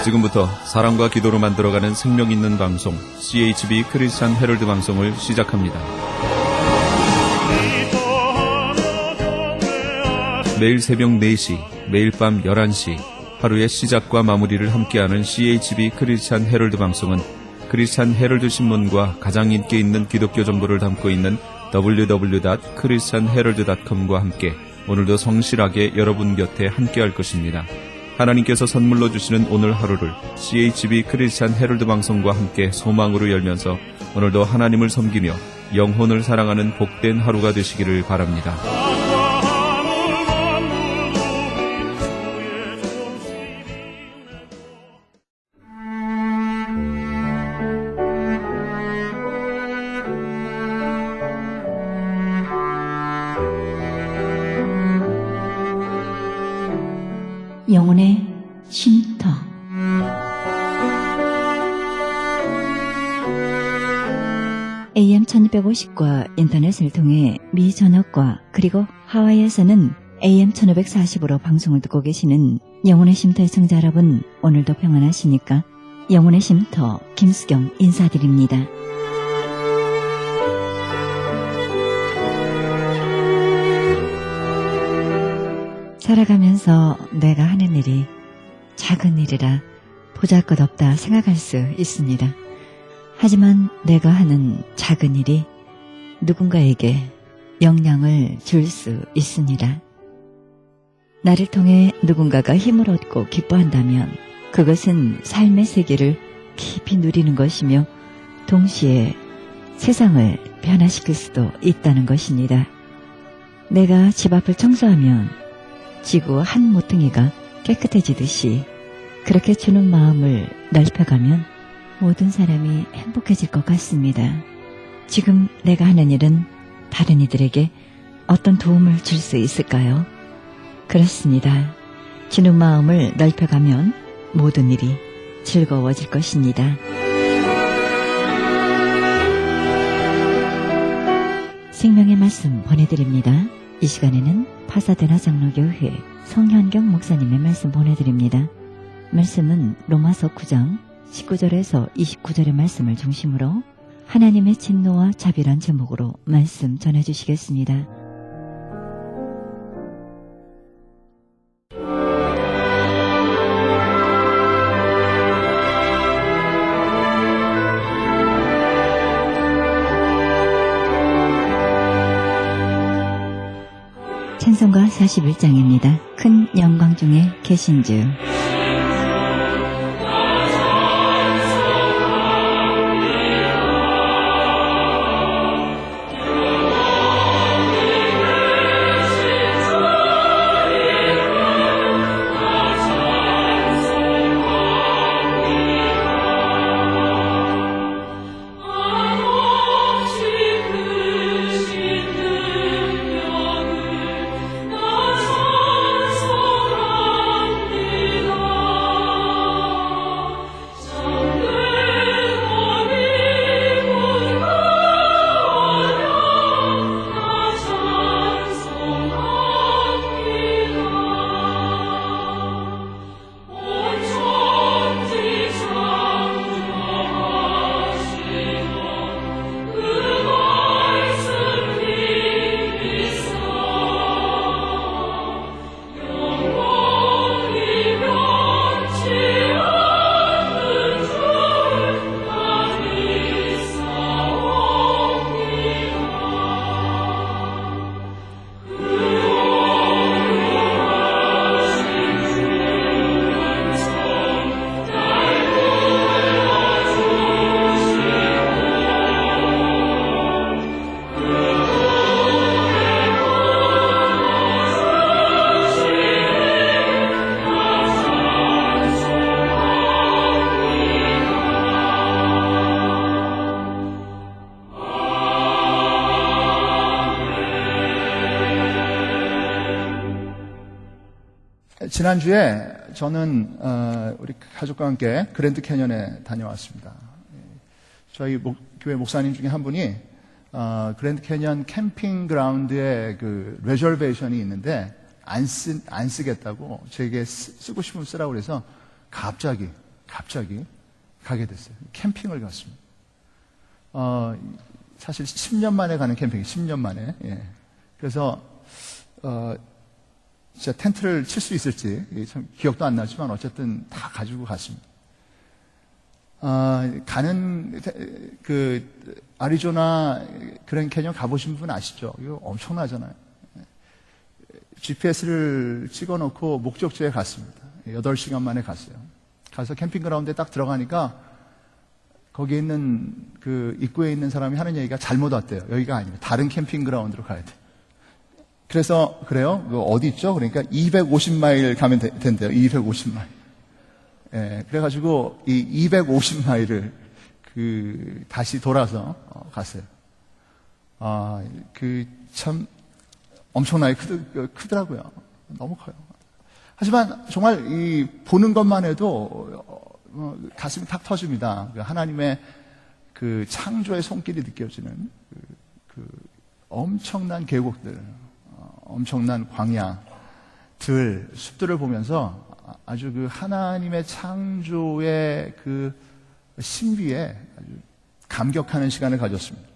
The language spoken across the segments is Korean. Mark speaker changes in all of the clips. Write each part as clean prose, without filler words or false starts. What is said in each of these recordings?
Speaker 1: 지금부터 사랑과 기도로 만들어가는 생명 있는 방송 CHB 크리스찬 헤럴드 방송을 시작합니다. 매일 새벽 4시, 매일 밤 11시 하루의 시작과 마무리를 함께하는 CHB 크리스찬 헤럴드 방송은 크리스찬 헤럴드 신문과 가장 인기 있는 기독교 정보를 담고 있는 www.christianherald.com과 함께 오늘도 성실하게 여러분 곁에 함께할 것입니다. 하나님께서 선물로 주시는 오늘 하루를 CHB 크리스찬 헤럴드 방송과 함께 소망으로 열면서 오늘도 하나님을 섬기며 영혼을 사랑하는 복된 하루가 되시기를 바랍니다.
Speaker 2: 영혼의 쉼터. AM 1250과 인터넷을 통해 미 전역과 그리고 하와이에서는 AM 1540으로 방송을 듣고 계시는 영혼의 쉼터의 청자 여러분, 오늘도 평안하시니까? 영혼의 쉼터 김수경 인사드립니다. 살아가면서 내가 하는 일이 작은 일이라 보잘것없다 생각할 수 있습니다. 하지만 내가 하는 작은 일이 누군가에게 영향을 줄 수 있습니다. 나를 통해 누군가가 힘을 얻고 기뻐한다면 그것은 삶의 세계를 깊이 누리는 것이며 동시에 세상을 변화시킬 수도 있다는 것입니다. 내가 집 앞을 청소하면 지구 한 모퉁이가 깨끗해지듯이 그렇게 주는 마음을 넓혀가면 모든 사람이 행복해질 것 같습니다. 지금 내가 하는 일은 다른 이들에게 어떤 도움을 줄 수 있을까요? 그렇습니다. 주는 마음을 넓혀가면 모든 일이 즐거워질 것입니다. 생명의 말씀 보내드립니다. 이 시간에는 파사데나 장로교회 성현경 목사님의 말씀 보내드립니다. 말씀은 로마서 9장 19절에서 29절의 말씀을 중심으로 하나님의 진노와 자비란 제목으로 말씀 전해주시겠습니다. 찬송가 41장입니다. 큰 영광 중에 계신 주.
Speaker 3: 지난주에 저는 우리 가족과 함께 그랜드 캐년에 다녀왔습니다. 저희 교회 목사님 중에 한 분이 그랜드 캐년 캠핑 그라운드에 그 레저베이션이 있는데 안 쓰겠다고 제게 쓰고 싶으면 쓰라고 그래서 갑자기 갑자기 가게 됐어요. 캠핑을 갔습니다. 사실 10년 만에 가는 캠핑이 10년 만에. 예. 그래서 진짜 텐트를 칠 수 있을지 참 기억도 안 나지만 어쨌든 다 가지고 갔습니다. 가는 그 아리조나 그랜드 캐니언 가보신 분 아시죠? 이거 엄청나잖아요. GPS를 찍어놓고 목적지에 갔습니다. 8시간 만에 갔어요. 가서 캠핑그라운드에 딱 들어가니까 거기에 있는 그 입구에 있는 사람이 하는 얘기가 잘못 왔대요. 여기가 아니고 다른 캠핑그라운드로 가야 돼. 그래서 그래요? 어디 있죠? 그러니까 250마일 가면 된대요. 250마일. 예, 그래가지고 이 250마일을 다시 돌아서 갔어요. 참 엄청나게 크더라고요. 너무 커요. 하지만 정말 이 보는 것만 해도 가슴이 탁 터집니다. 하나님의 그 창조의 손길이 느껴지는 그 엄청난 계곡들, 엄청난 광야들, 숲들을 보면서 아주 그 하나님의 창조의 그 신비에 아주 감격하는 시간을 가졌습니다.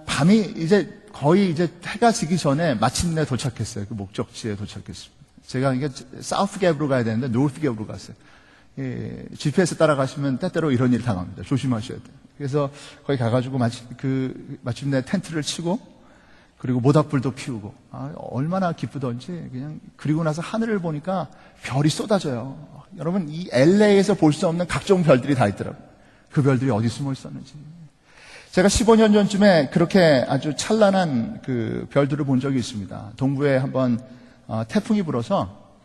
Speaker 3: 밤이 거의 해가 지기 전에 마침내 도착했어요. 그 목적지에 도착했습니다. 제가 이게 사우스 갭으로 가야 되는데 노스 갭으로 갔어요. 예, GPS 따라가시면 때때로 이런 일 당합니다. 조심하셔야 돼요. 그래서 거기 가가지고 마침내 텐트를 치고 그리고 모닥불도 피우고 얼마나 기쁘던지 그냥 그리고 나서 하늘을 보니까 별이 쏟아져요. 여러분 이 LA에서 볼 수 없는 각종 별들이 다 있더라고요. 그 별들이 어디 숨어 있었는지. 제가 15년 전쯤에 그렇게 아주 찬란한 그 별들을 본 적이 있습니다. 동부에 한번 태풍이 불어서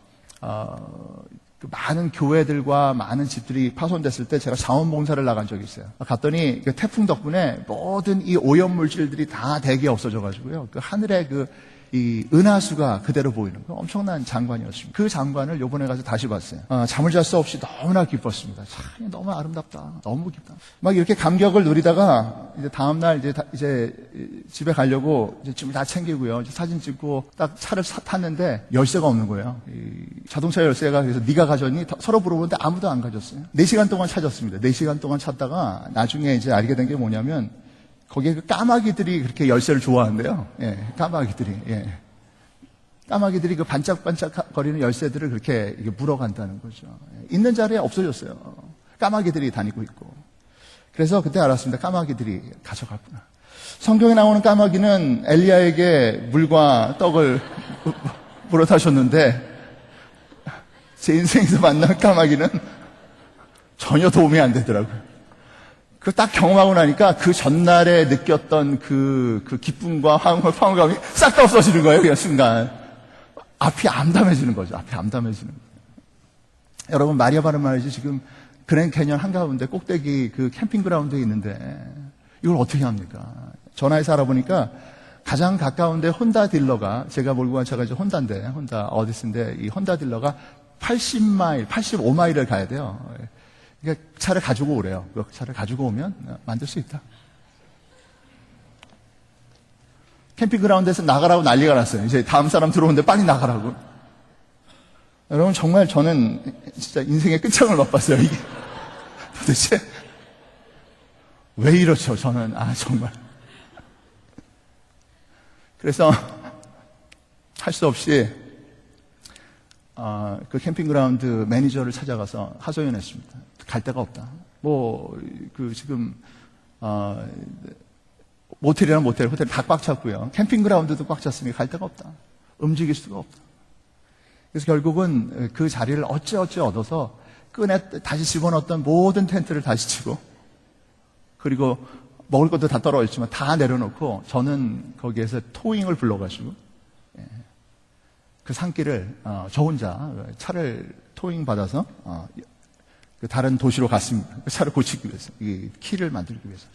Speaker 3: 그 많은 교회들과 많은 집들이 파손됐을 때 제가 자원봉사를 나간 적이 있어요. 갔더니 그 태풍 덕분에 모든 이 오염물질들이 다 대기에 없어져가지고요. 그 하늘에 이 은하수가 그대로 보이는 그 엄청난 장관이었습니다. 그 장관을 요번에 가서 다시 봤어요. 잠을 잘 수 없이 너무나 기뻤습니다. 참 너무 아름답다. 너무 기쁘다. 막 이렇게 감격을 누리다가 이제 다음날 이제 집에 가려고 이제 짐을 다 챙기고요. 이제 사진 찍고 딱 차를 탔는데 열쇠가 없는 거예요. 이 자동차 열쇠가 그래서 네가 가졌니? 서로 물어보는데 아무도 안 가졌어요. 4시간 동안 찾았습니다. 4시간 동안 찾다가 나중에 이제 알게 된 게 뭐냐면 거기에 그 까마귀들이 그렇게 열쇠를 좋아한대요. 예, 까마귀들이. 예. 까마귀들이 그 반짝반짝 거리는 열쇠들을 그렇게 물어간다는 거죠. 예. 있는 자리에 없어졌어요. 까마귀들이 다니고 있고. 그래서 그때 알았습니다. 까마귀들이 가져갔구나. 성경에 나오는 까마귀는 엘리야에게 물과 떡을 물어다 줬는데 제 인생에서 만난 까마귀는 전혀 도움이 안 되더라고요. 딱 경험하고 나니까 그 전날에 느꼈던 그 기쁨과 황홀감이 싹 다 없어지는 거예요. 그냥 순간. 앞이 암담해지는 거죠. 앞이 암담해지는 거예요. 여러분, 마리아 바른 말이지 지금 그랜드 캐니언 한가운데 꼭대기 그 캠핑그라운드에 있는데 이걸 어떻게 합니까? 전화해서 알아보니까 가장 가까운데 혼다 딜러가 제가 몰고 간 차가 이제 혼다인데 혼다 어디스인데 이 혼다 딜러가 80마일, 85마일을 가야 돼요. 그러니까 차를 가지고 오래요. 그 차를 가지고 오면 만들 수 있다. 캠핑그라운드에서 나가라고 난리가 났어요. 이제 다음 사람 들어오는데 빨리 나가라고. 여러분 정말 저는 진짜 인생의 끝장을 맛봤어요. 이게 도대체 왜 이렇죠? 저는 정말. 그래서 할 수 없이 그 캠핑그라운드 매니저를 찾아가서 하소연했습니다. 갈 데가 없다. 지금 모텔이라는 모텔, 호텔 다 꽉 찼고요. 캠핑그라운드도 꽉 찼으니 갈 데가 없다. 움직일 수가 없다. 그래서 결국은 그 자리를 어찌어찌 얻어서 끈에 다시 집어넣었던 모든 텐트를 다시 치고 그리고 먹을 것도 다 떨어졌지만 다 내려놓고 저는 거기에서 토잉을 불러가지고 그 산길을 저 혼자 차를 토잉 받아서 그 다른 도시로 갔습니다. 그 차를 고치기 위해서, 이 키를 만들기 위해서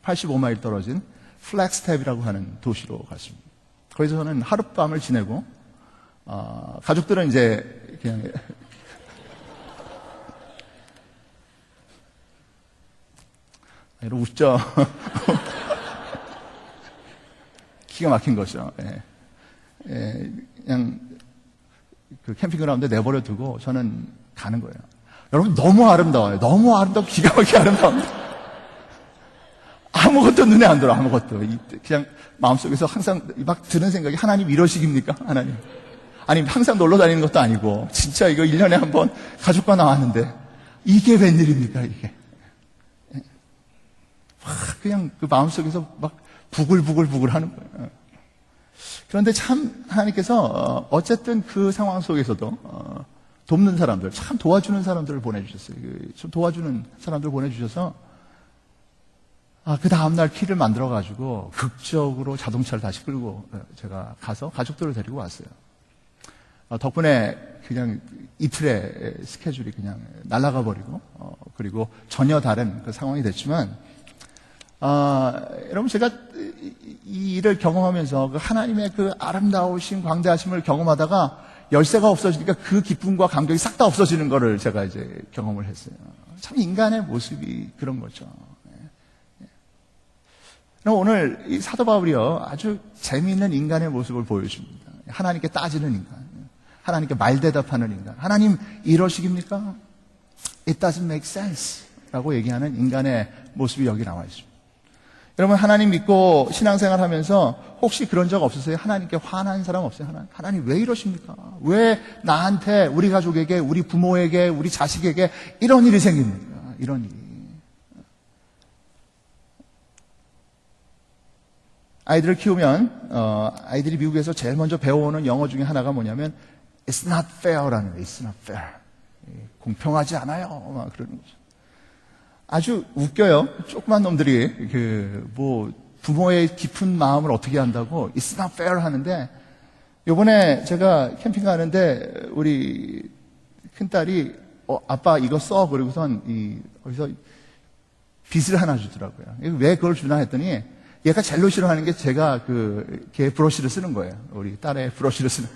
Speaker 3: 85마일 떨어진 플렉스탭이라고 하는 도시로 갔습니다. 거기서 저는 하룻밤을 지내고 가족들은 이제 그냥 이러고 웃죠. 기가 막힌 거죠. 그냥 그 캠핑그라운드에 내버려 두고 저는 가는 거예요. 여러분, 너무 아름다워요. 너무 아름답고 기가 막히게 아름다워요. 아무것도 눈에 안 들어, 아무것도. 그냥 마음속에서 항상 막 드는 생각이, 하나님 이러식입니까? 하나님. 아니, 항상 놀러 다니는 것도 아니고, 진짜 이거 1년에 한 번 가족과 나왔는데, 이게 웬일입니까, 이게. 그냥 그 마음속에서 막 부글부글 하는 거예요. 그런데 참 하나님께서 어쨌든 그 상황 속에서도 돕는 사람들, 참 도와주는 사람들을 보내주셨어요. 좀 도와주는 사람들을 보내주셔서 그 다음날 키를 만들어가지고 극적으로 자동차를 다시 끌고 제가 가서 가족들을 데리고 왔어요. 덕분에 그냥 이틀의 스케줄이 그냥 날아가 버리고 그리고 전혀 다른 그 상황이 됐지만 여러분, 제가 이 일을 경험하면서 그 하나님의 그 아름다우신 광대하심을 경험하다가 열쇠가 없어지니까 그 기쁨과 감격이 싹 다 없어지는 거를 제가 이제 경험을 했어요. 참 인간의 모습이 그런 거죠. 그럼 오늘 이 사도 바울이요, 아주 재미있는 인간의 모습을 보여줍니다. 하나님께 따지는 인간, 하나님께 말대답하는 인간. 하나님 이러식입니까? It doesn't make sense 라고 얘기하는 인간의 모습이 여기 나와 있습니다. 여러분, 하나님 믿고 신앙생활 하면서 혹시 그런 적 없으세요? 하나님께 화난 사람 없어요? 하나님 왜 이러십니까? 왜 나한테, 우리 가족에게, 우리 부모에게, 우리 자식에게 이런 일이 생깁니까? 이런 일이. 아이들을 키우면 아이들이 미국에서 제일 먼저 배워오는 영어 중에 하나가 뭐냐면 It's not fair라는 거예요. It's not fair. 공평하지 않아요. 막 그러는 거죠. 아주 웃겨요. 조그만 놈들이 부모의 깊은 마음을 어떻게 한다고 It's not fair 하는데, 요번에 제가 캠핑 가는데 우리 큰딸이 아빠 이거 써. 그리고선 어디서 빗을 하나 주더라고요. 왜 그걸 주나 했더니 얘가 젤로 싫어하는 게 제가 걔 브러쉬를 쓰는 거예요. 우리 딸의 브러쉬를 쓰는.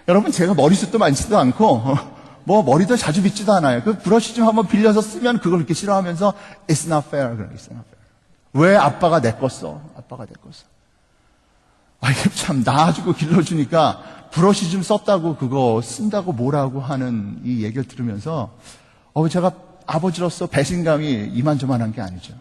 Speaker 3: 여러분, 제가 머리숱도 많지도 않고 머리도 자주 빗지도 않아요. 그 브러쉬 좀 한번 빌려서 쓰면 그걸 이렇게 싫어하면서 It's not fair. It's not fair. 왜 아빠가 내 거 써? 아빠가 내 거 써. 이게 참 낳아주고 길러주니까 브러쉬 좀 썼다고 그거 쓴다고 뭐라고 하는 이 얘기를 들으면서 제가 아버지로서 배신감이 이만저만한 게 아니죠.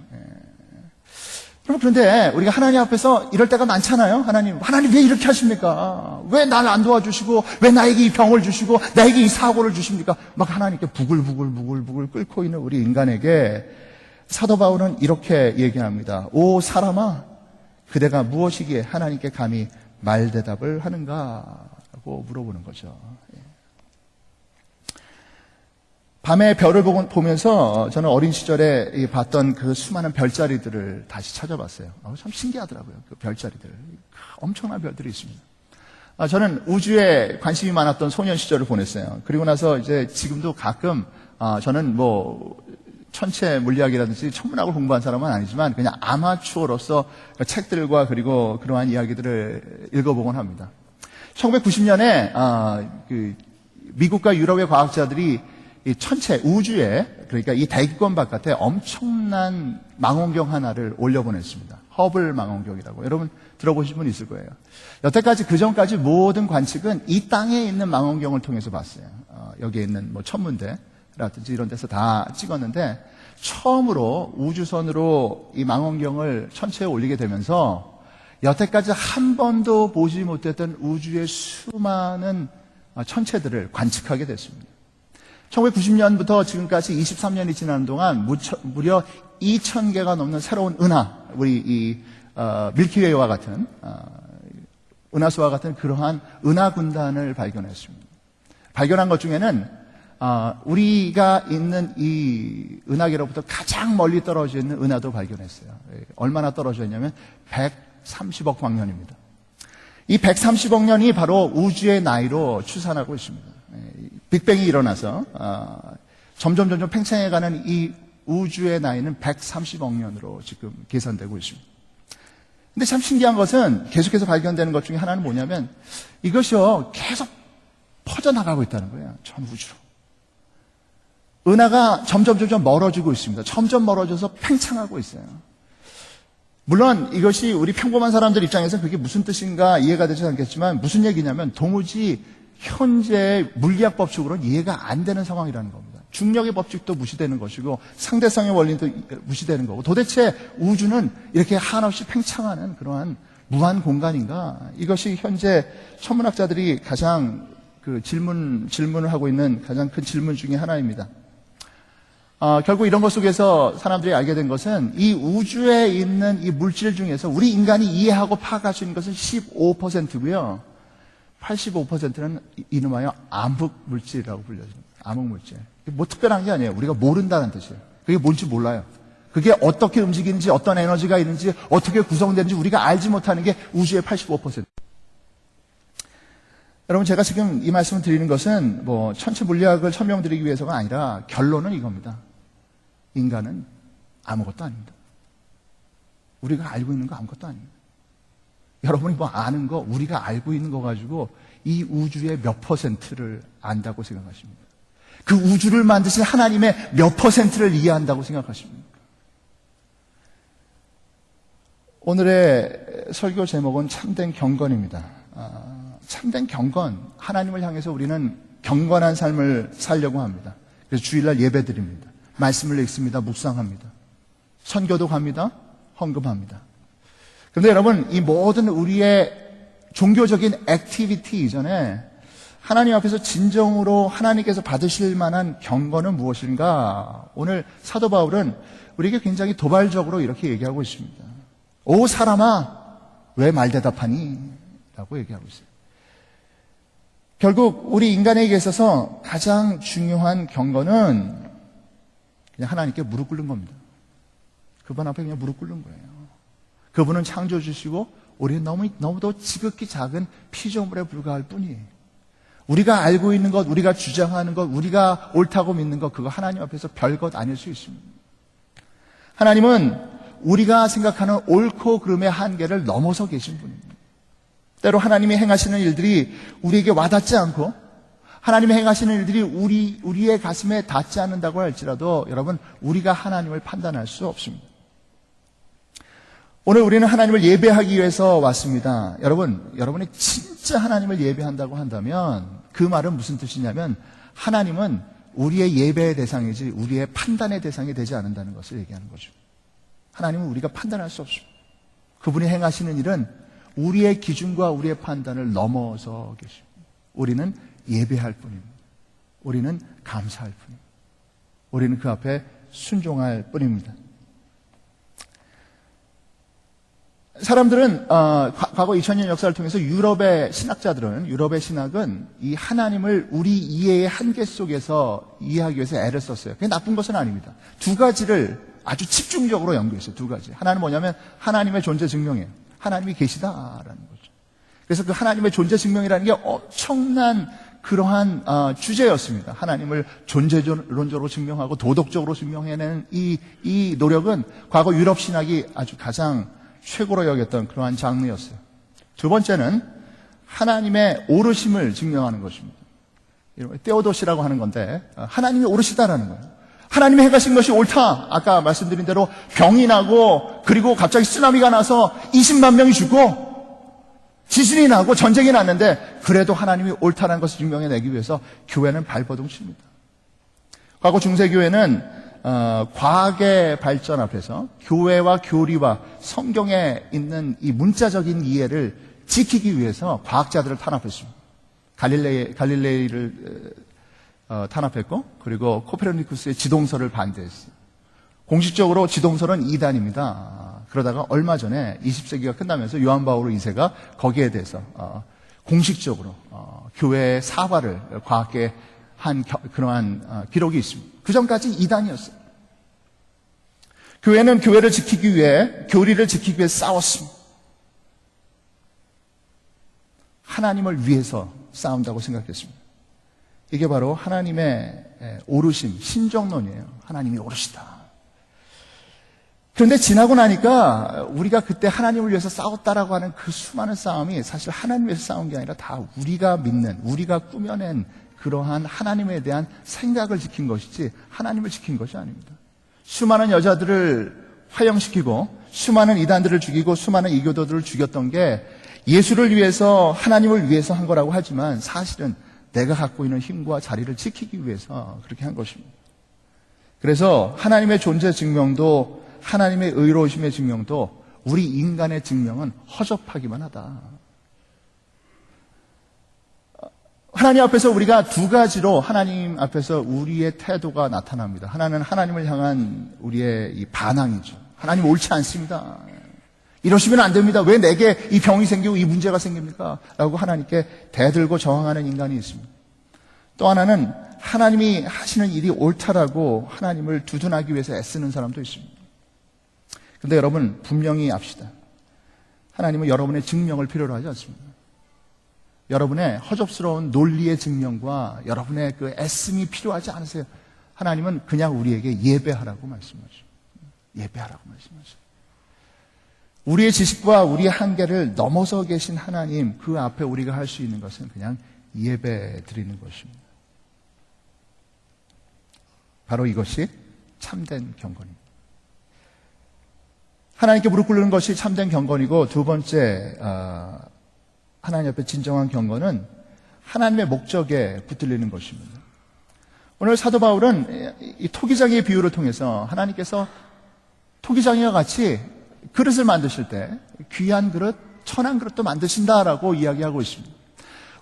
Speaker 3: 그런데 우리가 하나님 앞에서 이럴 때가 많잖아요. 하나님 왜 이렇게 하십니까? 왜 날 안 도와주시고, 왜 나에게 이 병을 주시고, 나에게 이 사고를 주십니까? 막 하나님께 부글부글 끓고 있는 우리 인간에게 사도 바울은 이렇게 얘기합니다. 오 사람아, 그대가 무엇이기에 하나님께 감히 말대답을 하는가? 라고 물어보는 거죠. 밤에 별을 보면서 저는 어린 시절에 봤던 그 수많은 별자리들을 다시 찾아봤어요. 참 신기하더라고요. 그 별자리들. 엄청난 별들이 있습니다. 저는 우주에 관심이 많았던 소년 시절을 보냈어요. 그리고 나서 이제 지금도 가끔 저는 천체 물리학이라든지 천문학을 공부한 사람은 아니지만 그냥 아마추어로서 책들과 그리고 그러한 이야기들을 읽어보곤 합니다. 1990년에 미국과 유럽의 과학자들이 이 천체 우주에, 그러니까 이 대기권 바깥에 엄청난 망원경 하나를 올려보냈습니다. 허블 망원경이라고. 여러분 들어보신 분 있을 거예요. 여태까지 그 전까지 모든 관측은 이 땅에 있는 망원경을 통해서 봤어요. 여기에 있는 천문대라든지 이런 데서 다 찍었는데, 처음으로 우주선으로 이 망원경을 천체에 올리게 되면서 여태까지 한 번도 보지 못했던 우주의 수많은 천체들을 관측하게 됐습니다. 1990년부터 지금까지 23년이 지나는 동안 무려 2,000개가 넘는 새로운 은하, 우리 밀키웨이와 같은 은하수와 같은 그러한 은하 군단을 발견했습니다. 발견한 것 중에는 우리가 있는 이 은하계로부터 가장 멀리 떨어져 있는 은하도 발견했어요. 얼마나 떨어져 있냐면 130억 광년입니다. 이 130억 년이 바로 우주의 나이로 추산하고 있습니다. 빅뱅이 일어나서 점점 팽창해가는 이 우주의 나이는 130억 년으로 지금 계산되고 있습니다. 근데 참 신기한 것은 계속해서 발견되는 것 중에 하나는 뭐냐면 이것이요 계속 퍼져나가고 있다는 거예요. 전 우주로. 은하가 점점 멀어지고 있습니다. 점점 멀어져서 팽창하고 있어요. 물론 이것이 우리 평범한 사람들 입장에서 그게 무슨 뜻인가 이해가 되지 않겠지만 무슨 얘기냐면 도무지 현재 물리학 법칙으로는 이해가 안 되는 상황이라는 겁니다. 중력의 법칙도 무시되는 것이고 상대성의 원리도 무시되는 거고 도대체 우주는 이렇게 한없이 팽창하는 그러한 무한 공간인가? 이것이 현재 천문학자들이 가장 질문을 하고 있는 가장 큰 질문 중에 하나입니다. 결국 이런 것 속에서 사람들이 알게 된 것은 이 우주에 있는 이 물질 중에서 우리 인간이 이해하고 파악할 수 있는 것은 15%고요. 85%는 이름하여 암흑 물질이라고 불려집니다. 암흑 물질. 뭐 특별한 게 아니에요. 우리가 모른다는 뜻이에요. 그게 뭔지 몰라요. 그게 어떻게 움직이는지, 어떤 에너지가 있는지, 어떻게 구성되는지 우리가 알지 못하는 게 우주의 85%. 여러분, 제가 지금 이 말씀을 드리는 것은 뭐 천체 물리학을 설명드리기 위해서가 아니라 결론은 이겁니다. 인간은 아무것도 아닙니다. 우리가 알고 있는 거 아무것도 아닙니다. 여러분이 뭐 아는 거, 우리가 알고 있는 거 가지고 이 우주의 몇 %를 안다고 생각하십니까? 그 우주를 만드신 하나님의 몇 %를 이해한다고 생각하십니까? 오늘의 설교 제목은 참된 경건입니다. 참된 경건, 하나님을 향해서 우리는 경건한 삶을 살려고 합니다. 그래서 주일날 예배 드립니다. 말씀을 읽습니다. 묵상합니다. 선교도 갑니다. 헌금합니다. 그런데 여러분, 이 모든 우리의 종교적인 액티비티 이전에 하나님 앞에서 진정으로 하나님께서 받으실 만한 경건은 무엇인가? 오늘 사도 바울은 우리에게 굉장히 도발적으로 이렇게 얘기하고 있습니다. 오 사람아, 왜 말대답하니? 라고 얘기하고 있어요. 결국 우리 인간에게 있어서 가장 중요한 경건은 그냥 하나님께 무릎 꿇는 겁니다. 그분 앞에 그냥 무릎 꿇는 거예요. 그분은 창조주시고 우리는 너무도 지극히 작은 피조물에 불과할 뿐이에요. 우리가 알고 있는 것, 우리가 주장하는 것, 우리가 옳다고 믿는 것, 그거 하나님 앞에서 별것 아닐 수 있습니다. 하나님은 우리가 생각하는 옳고 그름의 한계를 넘어서 계신 분입니다. 때로 하나님이 행하시는 일들이 우리에게 와닿지 않고 하나님이 행하시는 일들이 우리의 가슴에 닿지 않는다고 할지라도 여러분, 우리가 하나님을 판단할 수 없습니다. 오늘 우리는 하나님을 예배하기 위해서 왔습니다. 여러분이 진짜 하나님을 예배한다고 한다면 그 말은 무슨 뜻이냐면 하나님은 우리의 예배의 대상이지 우리의 판단의 대상이 되지 않는다는 것을 얘기하는 거죠. 하나님은 우리가 판단할 수 없습니다. 그분이 행하시는 일은 우리의 기준과 우리의 판단을 넘어서 계십니다. 우리는 예배할 뿐입니다. 우리는 감사할 뿐입니다. 우리는 그 앞에 순종할 뿐입니다. 사람들은 과거 2000년 역사를 통해서 유럽의 신학은 이 하나님을 우리 이해의 한계 속에서 이해하기 위해서 애를 썼어요. 그게 나쁜 것은 아닙니다. 두 가지를 아주 집중적으로 연구했어요. 두 가지. 하나는 뭐냐면 하나님의 존재 증명이에요. 하나님이 계시다라는 거죠. 그래서 그 하나님의 존재 증명이라는 게 엄청난 그러한 주제였습니다. 하나님을 존재론적으로 증명하고 도덕적으로 증명해내는 이 노력은 과거 유럽 신학이 아주 가장 최고로 여겼던 그러한 장르였어요. 두 번째는 하나님의 오르심을 증명하는 것입니다. 테오도시라고 하는 건데 하나님이 오르시다라는 거예요. 하나님이 행하신 것이 옳다. 아까 말씀드린 대로 병이 나고 그리고 갑자기 쓰나미가 나서 20만 명이 죽고 지진이 나고 전쟁이 났는데 그래도 하나님이 옳다는 것을 증명해내기 위해서 교회는 발버둥 칩니다. 과거 중세교회는 과학의 발전 앞에서 교회와 교리와 성경에 있는 이 문자적인 이해를 지키기 위해서 과학자들을 탄압했습니다. 갈릴레이를 탄압했고 그리고 코페르니쿠스의 지동설을 반대했어요. 공식적으로 지동설은 이단입니다. 그러다가 얼마 전에 20세기가 끝나면서 요한 바오로 2세가 거기에 대해서 공식적으로 교회의 사과를 과학계 한 그러한 기록이 있습니다. 그 전까지 이단이었어요. 교회는 교회를 지키기 위해 교리를 지키기 위해 싸웠습니다. 하나님을 위해서 싸운다고 생각했습니다. 이게 바로 하나님의 오르심, 신정론이에요. 하나님이 오르시다. 그런데 지나고 나니까 우리가 그때 하나님을 위해서 싸웠다라고 하는 그 수많은 싸움이 사실 하나님을 위해서 싸운 게 아니라 다 우리가 믿는, 우리가 꾸며낸 그러한 하나님에 대한 생각을 지킨 것이지 하나님을 지킨 것이 아닙니다. 수많은 여자들을 화형시키고 수많은 이단들을 죽이고 수많은 이교도들을 죽였던 게 예수를 위해서 하나님을 위해서 한 거라고 하지만 사실은 내가 갖고 있는 힘과 자리를 지키기 위해서 그렇게 한 것입니다. 그래서 하나님의 존재 증명도 하나님의 의로우심의 증명도 우리 인간의 증명은 허접하기만 하다. 하나님 앞에서 우리가 두 가지로 하나님 앞에서 우리의 태도가 나타납니다. 하나는 하나님을 향한 우리의 이 반항이죠. 하나님 옳지 않습니다. 이러시면 안 됩니다. 왜 내게 이 병이 생기고 이 문제가 생깁니까? 라고 하나님께 대들고 저항하는 인간이 있습니다. 또 하나는 하나님이 하시는 일이 옳다라고 하나님을 두둔하기 위해서 애쓰는 사람도 있습니다. 근데 여러분 분명히 압시다. 하나님은 여러분의 증명을 필요로 하지 않습니다. 여러분의 허접스러운 논리의 증명과 여러분의 그 애씀이 필요하지 않으세요. 하나님은 그냥 우리에게 예배하라고 말씀하죠. 예배하라고 말씀하죠. 우리의 지식과 우리의 한계를 넘어서 계신 하나님, 그 앞에 우리가 할 수 있는 것은 그냥 예배 드리는 것입니다. 바로 이것이 참된 경건입니다. 하나님께 무릎 꿇는 것이 참된 경건이고, 두 번째 하나님 앞에 진정한 경건은 하나님의 목적에 붙들리는 것입니다. 오늘 사도 바울은 이 토기장의 비유를 통해서 하나님께서 토기장이와 같이 그릇을 만드실 때 귀한 그릇, 천한 그릇도 만드신다라고 이야기하고 있습니다.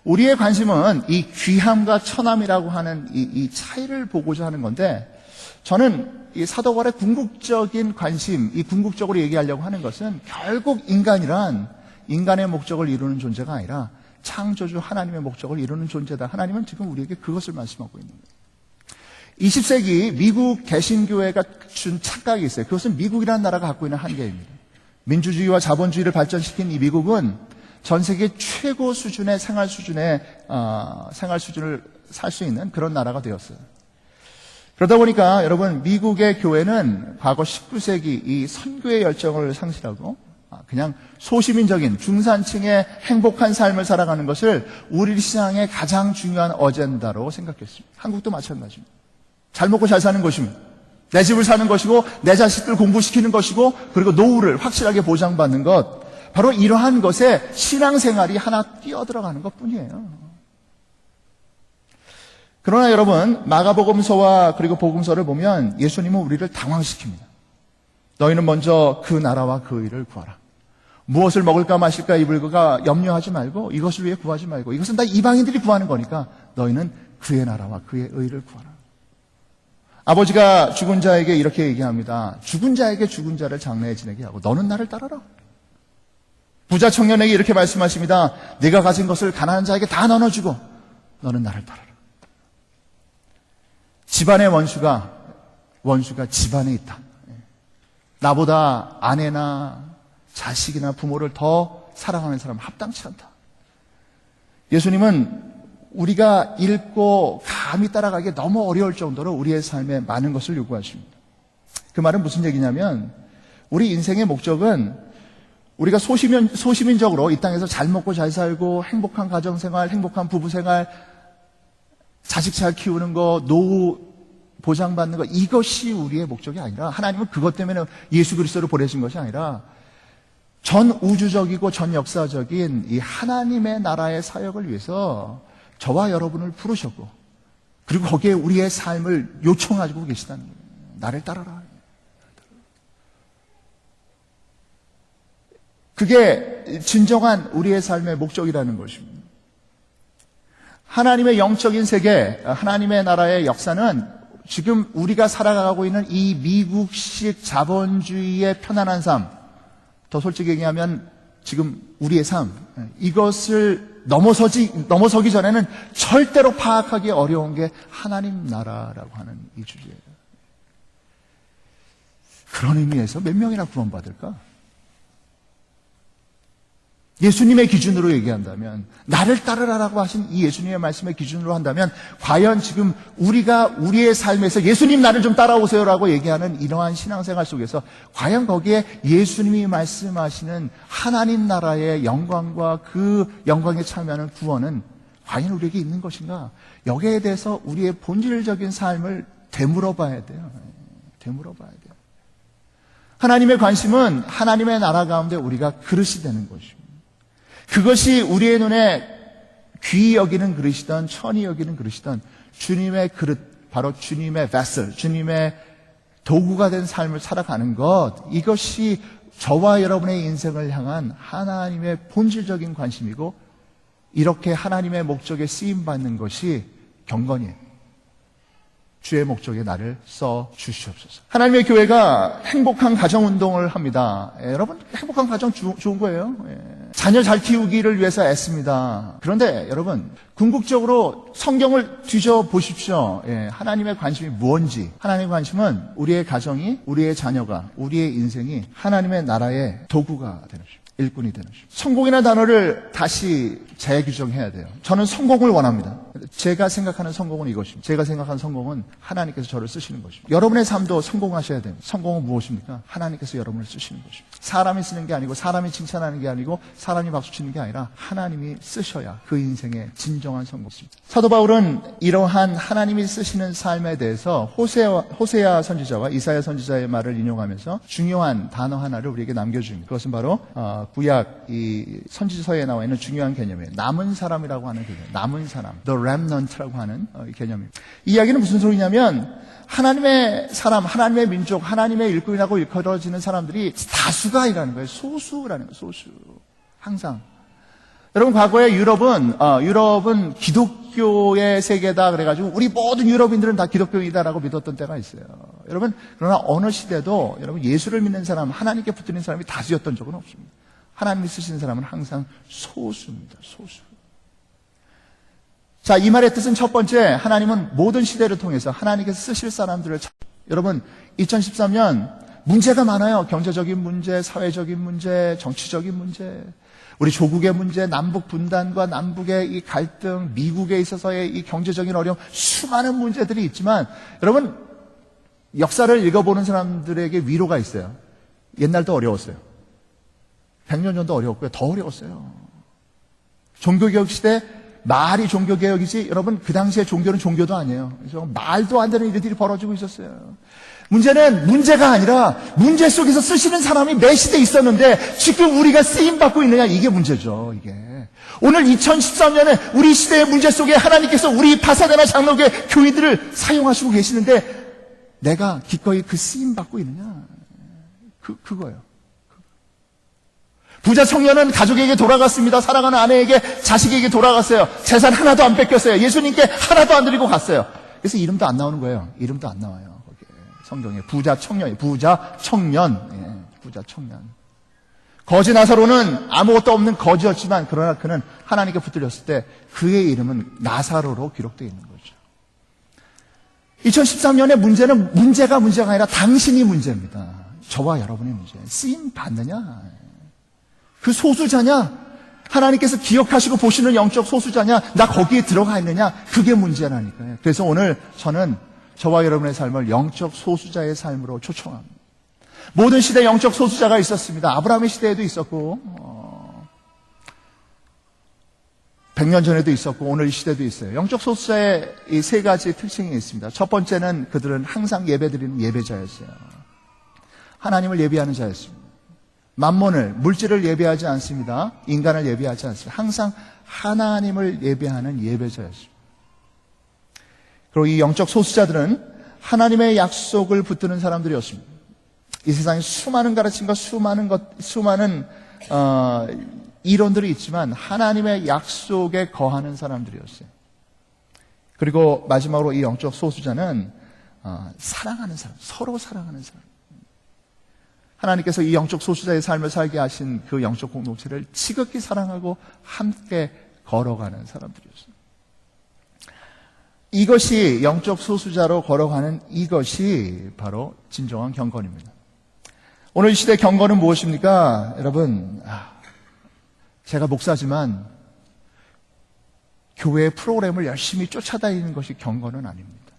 Speaker 3: 우리의 관심은 이 귀함과 천함이라고 하는 이 차이를 보고자 하는 건데, 저는 이 사도 바울의 궁극적인 관심, 이 궁극적으로 얘기하려고 하는 것은 결국 인간이란 인간의 목적을 이루는 존재가 아니라 창조주 하나님의 목적을 이루는 존재다. 하나님은 지금 우리에게 그것을 말씀하고 있는 거예요. 20세기 미국 개신교회가 준 착각이 있어요. 그것은 미국이라는 나라가 갖고 있는 한계입니다. 민주주의와 자본주의를 발전시킨 이 미국은 전 세계 최고 수준의 생활 수준을 살 수 있는 그런 나라가 되었어요. 그러다 보니까 여러분, 미국의 교회는 과거 19세기 이 선교의 열정을 상실하고 그냥 소시민적인 중산층의 행복한 삶을 살아가는 것을 우리 시장의 가장 중요한 어젠다로 생각했습니다. 한국도 마찬가지입니다. 잘 먹고 잘 사는 것입니다. 내 집을 사는 것이고 내 자식들 공부시키는 것이고 그리고 노후를 확실하게 보장받는 것, 바로 이러한 것에 신앙생활이 하나 뛰어들어가는 것뿐이에요. 그러나 여러분, 마가복음서와 그리고 복음서를 보면 예수님은 우리를 당황시킵니다. 너희는 먼저 그 나라와 그 의를 구하라. 무엇을 먹을까 마실까 입을까 염려하지 말고, 이것을 위해 구하지 말고, 이것은 다 이방인들이 구하는 거니까 너희는 그의 나라와 그의 의를 구하라. 아버지가 죽은 자에게 이렇게 얘기합니다. 죽은 자에게 죽은 자를 장래에 지내게 하고 너는 나를 따라라. 부자 청년에게 이렇게 말씀하십니다. 네가 가진 것을 가난한 자에게 다 나눠주고 너는 나를 따라라. 집안의 원수가 집안에 있다. 나보다 아내나 자식이나 부모를 더 사랑하는 사람은 합당치 않다. 예수님은 우리가 읽고 감히 따라가기 너무 어려울 정도로 우리의 삶에 많은 것을 요구하십니다. 그 말은 무슨 얘기냐면, 우리 인생의 목적은 우리가 소시민적으로 이 땅에서 잘 먹고 잘 살고 행복한 가정생활, 행복한 부부생활, 자식 잘 키우는 거, 노후 보장받는 거, 이것이 우리의 목적이 아니라, 하나님은 그것 때문에 예수 그리스도를 보내신 것이 아니라 전 우주적이고 전 역사적인 이 하나님의 나라의 사역을 위해서 저와 여러분을 부르셨고, 그리고 거기에 우리의 삶을 요청하고 계시다는 거예요. 나를 따라라. 그게 진정한 우리의 삶의 목적이라는 것입니다. 하나님의 영적인 세계, 하나님의 나라의 역사는 지금 우리가 살아가고 있는 이 미국식 자본주의의 편안한 삶, 더 솔직히 얘기하면 지금 우리의 삶, 이것을 넘어서기 전에는 절대로 파악하기 어려운 게 하나님 나라라고 하는 이 주제예요. 그런 의미에서 몇 명이나 구원받을까? 예수님의 기준으로 얘기한다면, 나를 따르라라고 하신 이 예수님의 말씀의 기준으로 한다면, 과연 지금 우리가 우리의 삶에서 예수님 나를 좀 따라오세요라고 얘기하는 이러한 신앙생활 속에서 과연 거기에 예수님이 말씀하시는 하나님 나라의 영광과 그 영광에 참여하는 구원은 과연 우리에게 있는 것인가? 여기에 대해서 우리의 본질적인 삶을 되물어봐야 돼요. 되물어봐야 돼요. 하나님의 관심은 하나님의 나라 가운데 우리가 그릇이 되는 것입니다. 그것이 우리의 눈에 귀히 여기는 그릇이든 천히 여기는 그릇이든 주님의 그릇, 바로 주님의 vessel, 주님의 도구가 된 삶을 살아가는 것, 이것이 저와 여러분의 인생을 향한 하나님의 본질적인 관심이고, 이렇게 하나님의 목적에 쓰임받는 것이 경건이에요. 주의 목적에 나를 써 주시옵소서. 하나님의 교회가 행복한 가정 운동을 합니다. 여러분, 행복한 가정 좋은 거예요. 자녀 잘 키우기를 위해서 애씁니다. 그런데 여러분, 궁극적으로 성경을 뒤져보십시오. 하나님의 관심이 무엇인지. 하나님의 관심은 우리의 가정이, 우리의 자녀가, 우리의 인생이 하나님의 나라의 도구가 되는 것입니다. 일꾼이 되는 것입니다. 성공이라는 단어를 다시 재규정해야 돼요. 저는 성공을 원합니다. 제가 생각하는 성공은 이것입니다. 제가 생각하는 성공은 하나님께서 저를 쓰시는 것입니다. 여러분의 삶도 성공하셔야 됩니다. 성공은 무엇입니까? 하나님께서 여러분을 쓰시는 것입니다. 사람이 쓰는 게 아니고, 사람이 칭찬하는 게 아니고, 사람이 박수치는 게 아니라 하나님이 쓰셔야 그 인생의 진정한 성공입니다. 사도 바울은 이러한 하나님이 쓰시는 삶에 대해서 호세아 선지자와 이사야 선지자의 말을 인용하면서 중요한 단어 하나를 우리에게 남겨줍니다. 그것은 바로 구약 이 선지서에 나와 있는 중요한 개념이에요. 남은 사람이라고 하는 개념, 남은 사람, the remnant라고 하는 개념입니다. 이 이야기는 무슨 소리냐면, 하나님의 사람, 하나님의 민족, 하나님의 일꾼이라고 일컬어지는 사람들이 다수가 아니라는 거예요. 소수라는 거예요. 소수. 항상. 여러분, 과거에 유럽은 기독교의 세계다 그래가지고 우리 모든 유럽인들은 다 기독교이다라고 믿었던 때가 있어요. 여러분, 그러나 어느 시대도 여러분 예수를 믿는 사람, 하나님께 붙드는 사람이 다수였던 적은 없습니다. 하나님이 쓰시는 사람은 항상 소수입니다. 소수. 자, 이 말의 뜻은 첫 번째, 하나님은 모든 시대를 통해서 하나님께서 쓰실 사람들을 여러분, 2013년 문제가 많아요. 경제적인 문제, 사회적인 문제, 정치적인 문제, 우리 조국의 문제, 남북 분단과 남북의 이 갈등, 미국에 있어서의 이 경제적인 어려움, 수많은 문제들이 있지만, 여러분, 역사를 읽어보는 사람들에게 위로가 있어요. 옛날도 어려웠어요. 100년 전도 어려웠고요. 더 어려웠어요. 종교개혁 시대, 말이 종교개혁이지, 여러분, 그 당시에 종교는 종교도 아니에요. 그래서 말도 안 되는 일들이 벌어지고 있었어요. 문제는 문제가 아니라 문제 속에서 쓰시는 사람이 매 시대에 있었는데 지금 우리가 쓰임받고 있느냐, 이게 문제죠, 이게. 오늘 2013년에 우리 시대의 문제 속에 하나님께서 우리 파사데나 장로교회 교인들을 사용하시고 계시는데 내가 기꺼이 그 쓰임받고 있느냐, 그거예요. 부자 청년은 가족에게 돌아갔습니다. 사랑하는 아내에게, 자식에게 돌아갔어요. 재산 하나도 안 뺏겼어요. 예수님께 하나도 안 드리고 갔어요. 그래서 이름도 안 나오는 거예요. 이름도 안 나와요. 거기에. 성경에 부자 청년, 부자 청년. 부자 청년. 거지 나사로는 아무것도 없는 거지였지만, 그러나 그는 하나님께 붙들렸을 때 그의 이름은 나사로로 기록되어 있는 거죠. 2013년의 문제는 문제가 아니라 당신이 문제입니다. 저와 여러분의 문제. 쓰임 받느냐? 그 소수자냐? 하나님께서 기억하시고 보시는 영적 소수자냐? 나 거기에 들어가 있느냐? 그게 문제라니까요. 그래서 오늘 저는 저와 여러분의 삶을 영적 소수자의 삶으로 초청합니다. 모든 시대에 영적 소수자가 있었습니다. 아브라함의 시대에도 있었고 100년 전에도 있었고 오늘 이 시대도 있어요. 영적 소수자의 이 세 가지 특징이 있습니다. 첫 번째는 그들은 항상 예배드리는 예배자였어요. 하나님을 예배하는 자였습니다. 만몬을, 물질을 예배하지 않습니다. 인간을 예배하지 않습니다. 항상 하나님을 예배하는 예배자였습니다. 그리고 이 영적 소수자들은 하나님의 약속을 붙드는 사람들이었습니다. 이 세상에 수많은 가르침과 수많은 이론들이 있지만 하나님의 약속에 거하는 사람들이었어요. 그리고 마지막으로 이 영적 소수자는 사랑하는 사람, 서로 사랑하는 사람. 하나님께서 이 영적 소수자의 삶을 살게 하신 그 영적 공동체를 지극히 사랑하고 함께 걸어가는 사람들이었어요. 이것이 영적 소수자로 걸어가는 이것이 바로 진정한 경건입니다. 오늘 이 시대 경건은 무엇입니까? 여러분, 제가 목사지만 교회의 프로그램을 열심히 쫓아다니는 것이 경건은 아닙니다.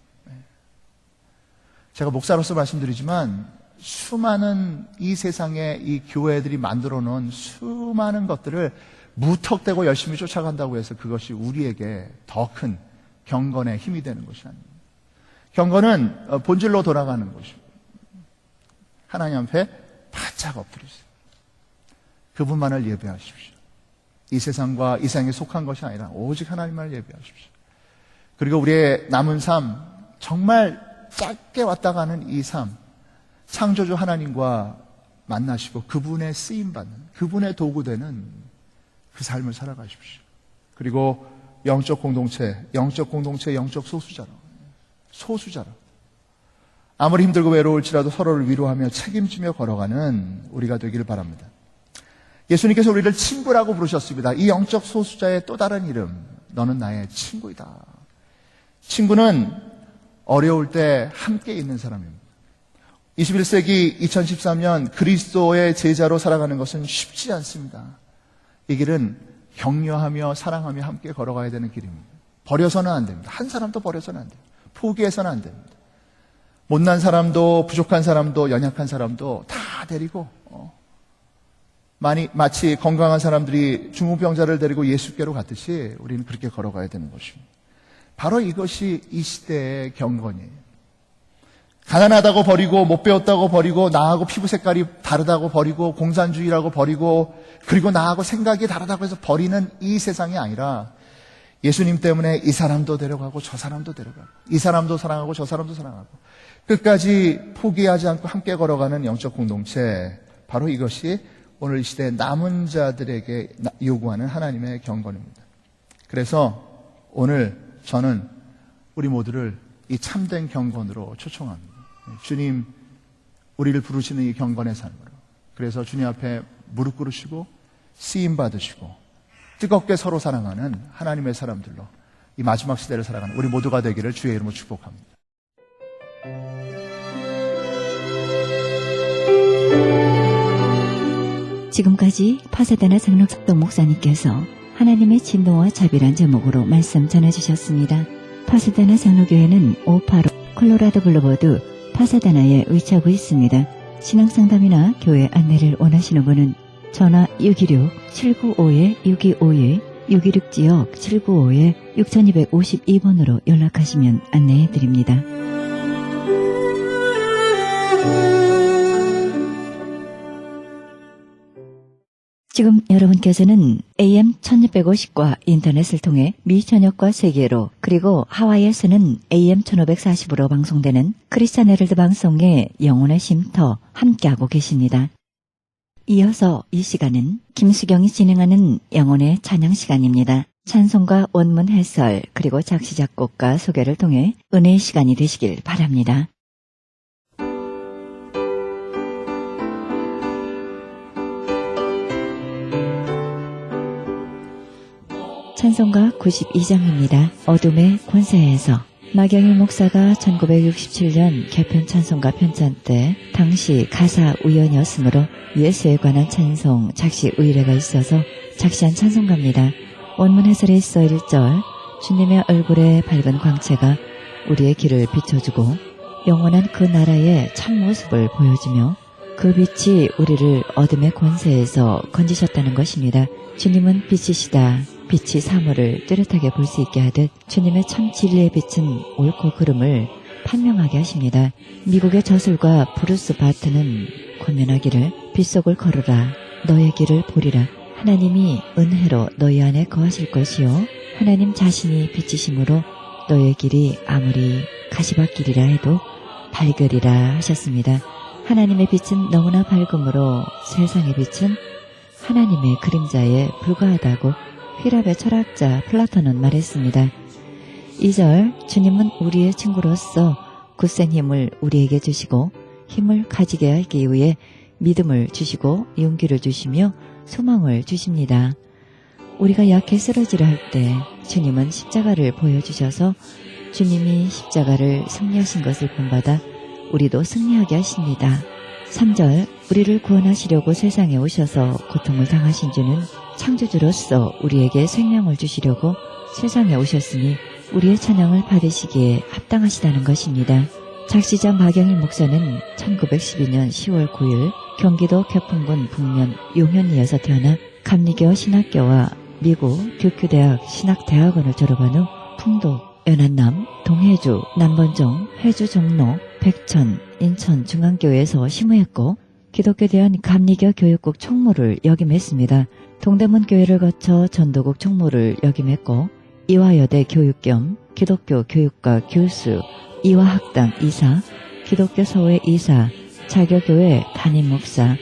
Speaker 3: 제가 목사로서 말씀드리지만 수많은 이 세상에 이 교회들이 만들어 놓은 수많은 것들을 무턱대고 열심히 쫓아간다고 해서 그것이 우리에게 더 큰 경건의 힘이 되는 것이 아닙니다. 경건은 본질로 돌아가는 것입니다. 하나님 앞에 바짝 엎드리세요. 그분만을 예배하십시오. 이 세상과 이 세상에 속한 것이 아니라 오직 하나님을 예배하십시오. 그리고 우리의 남은 삶, 정말 짧게 왔다 가는 이 삶, 창조주 하나님과 만나시고 그분의 쓰임받는, 그분의 도구되는 그 삶을 살아가십시오. 그리고 영적 공동체, 영적 소수자로 아무리 힘들고 외로울지라도 서로를 위로하며 책임지며 걸어가는 우리가 되기를 바랍니다. 예수님께서 우리를 친구라고 부르셨습니다. 이 영적 소수자의 또 다른 이름, 너는 나의 친구이다. 친구는 어려울 때 함께 있는 사람입니다. 21세기 2013년 그리스도의 제자로 살아가는 것은 쉽지 않습니다. 이 길은 격려하며 사랑하며 함께 걸어가야 되는 길입니다. 버려서는 안 됩니다. 한 사람도 버려서는 안 됩니다. 포기해서는 안 됩니다. 못난 사람도 부족한 사람도 연약한 사람도 다 데리고 마치 건강한 사람들이 중풍병자를 데리고 예수께로 갔듯이 우리는 그렇게 걸어가야 되는 것입니다. 바로 이것이 이 시대의 경건이에요. 가난하다고 버리고 못 배웠다고 버리고 나하고 피부 색깔이 다르다고 버리고 공산주의라고 버리고 그리고 나하고 생각이 다르다고 해서 버리는 이 세상이 아니라 예수님 때문에 이 사람도 데려가고 저 사람도 데려가고 이 사람도 사랑하고 저 사람도 사랑하고 끝까지 포기하지 않고 함께 걸어가는 영적 공동체, 바로 이것이 오늘 이 시대의 남은 자들에게 요구하는 하나님의 경건입니다. 그래서 오늘 저는 우리 모두를 이 참된 경건으로 초청합니다. 주님, 우리를 부르시는 이 경건의 삶으로. 그래서 주님 앞에 무릎 꿇으시고 쓰임 받으시고 뜨겁게 서로 사랑하는 하나님의 사람들로 이 마지막 시대를 살아가는 우리 모두가 되기를 주의 이름으로 축복합니다.
Speaker 2: 지금까지 파사다나 장로석동 목사님께서 하나님의 진노와 자비란 제목으로 말씀 전해주셨습니다. 파사다나 장로교회는 585 콜로라도 블루보드 파사다나에 위치하고 있습니다. 신앙상담이나 교회 안내를 원하시는 분은 전화 616-795-6251, 626지역 795-6252번으로 연락하시면 안내해드립니다. 지금 여러분께서는 AM 1650과 인터넷을 통해 미 전역과 세계로, 그리고 하와이에서는 AM 1540으로 방송되는 크리스찬 헤럴드 방송의 영혼의 쉼터 함께하고 계십니다. 이어서 이 시간은 김수경이 진행하는 영혼의 찬양 시간입니다. 찬송가 원문 해설 그리고 작시 작곡가 소개를 통해 은혜의 시간이 되시길 바랍니다. 찬송가 92장입니다. 어둠의 권세에서. 마경일 목사가 1967년 개편 찬송가 편찬 때 당시 가사 우연이었으므로 예수에 관한 찬송 작시 의뢰가 있어서 작시한 찬송가입니다. 원문 해설에 있어 1절, 주님의 얼굴의 밝은 광채가 우리의 길을 비춰주고 영원한 그 나라의 참모습을 보여주며 그 빛이 우리를 어둠의 권세에서 건지셨다는 것입니다. 주님은 빛이시다. 빛이 사물을 뚜렷하게 볼 수 있게 하듯 주님의 참 진리의 빛은 옳고 그름을 판명하게 하십니다. 미국의 저술가 브루스 바트는 권면하기를 빛속을 걸으라. 너의 길을 보리라. 하나님이 은혜로 너희 안에 거하실 것이요 하나님 자신이 빛이심으로 너의 길이 아무리 가시밭길이라 해도 밝으리라 하셨습니다. 하나님의 빛은 너무나 밝음으로 세상의 빛은 하나님의 그림자에 불과하다고 휘랍의 철학자 플라톤은 말했습니다. 2절, 주님은 우리의 친구로서 굳센 힘을 우리에게 주시고 힘을 가지게 하기 위해 믿음을 주시고 용기를 주시며 소망을 주십니다. 우리가 약해 쓰러지려 할 때 주님은 십자가를 보여주셔서 주님이 십자가를 승리하신 것을 본받아 우리도 승리하게 하십니다. 3절, 우리를 구원하시려고 세상에 오셔서 고통을 당하신 주는 창조주로서 우리에게 생명을 주시려고 세상에 오셨으니 우리의 찬양을 받으시기에 합당하시다는 것입니다. 작시자 마경일 목사는 1912년 10월 9일 경기도 개풍군 북면 용현리에서 태어나 감리교 신학교와 미국 듀큐대학 신학대학원을 졸업한 후 풍도, 연안남, 동해주, 남번정, 해주 종로, 백천, 인천 중앙교회에서 심의했고 기독교 대한 감리교 교육국 총무를 역임했습니다. 동대문 교회를 거쳐 전도국 총무를 역임했고 이화여대 교육 겸 기독교 교육과 교수, 이화학당 이사, 기독교 서회 이사, 자교교회 담임 목사,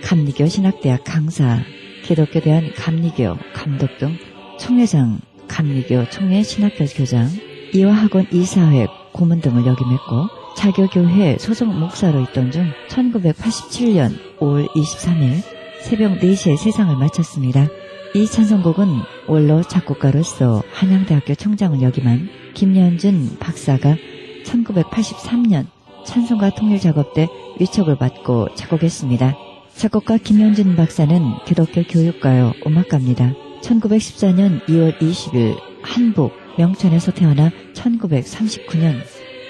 Speaker 2: 감리교 신학대학 강사, 기독교 대한 감리교 감독 등 총회장, 감리교 총회 신학교 교장, 이화학원 이사회 고문 등을 역임했고 자교교회 소속 목사로 있던 중 1987년 5월 23일 새벽 4시에 세상을 마쳤습니다. 이 찬송곡은 원로 작곡가로서 한양대학교 총장을 역임한 김연준 박사가 1983년 찬송가 통일 작업 때 위촉을 받고 작곡했습니다. 작곡가 김연준 박사는 기독교 교육가요 음악가입니다. 1914년 2월 20일 한북 명천에서 태어나 1939년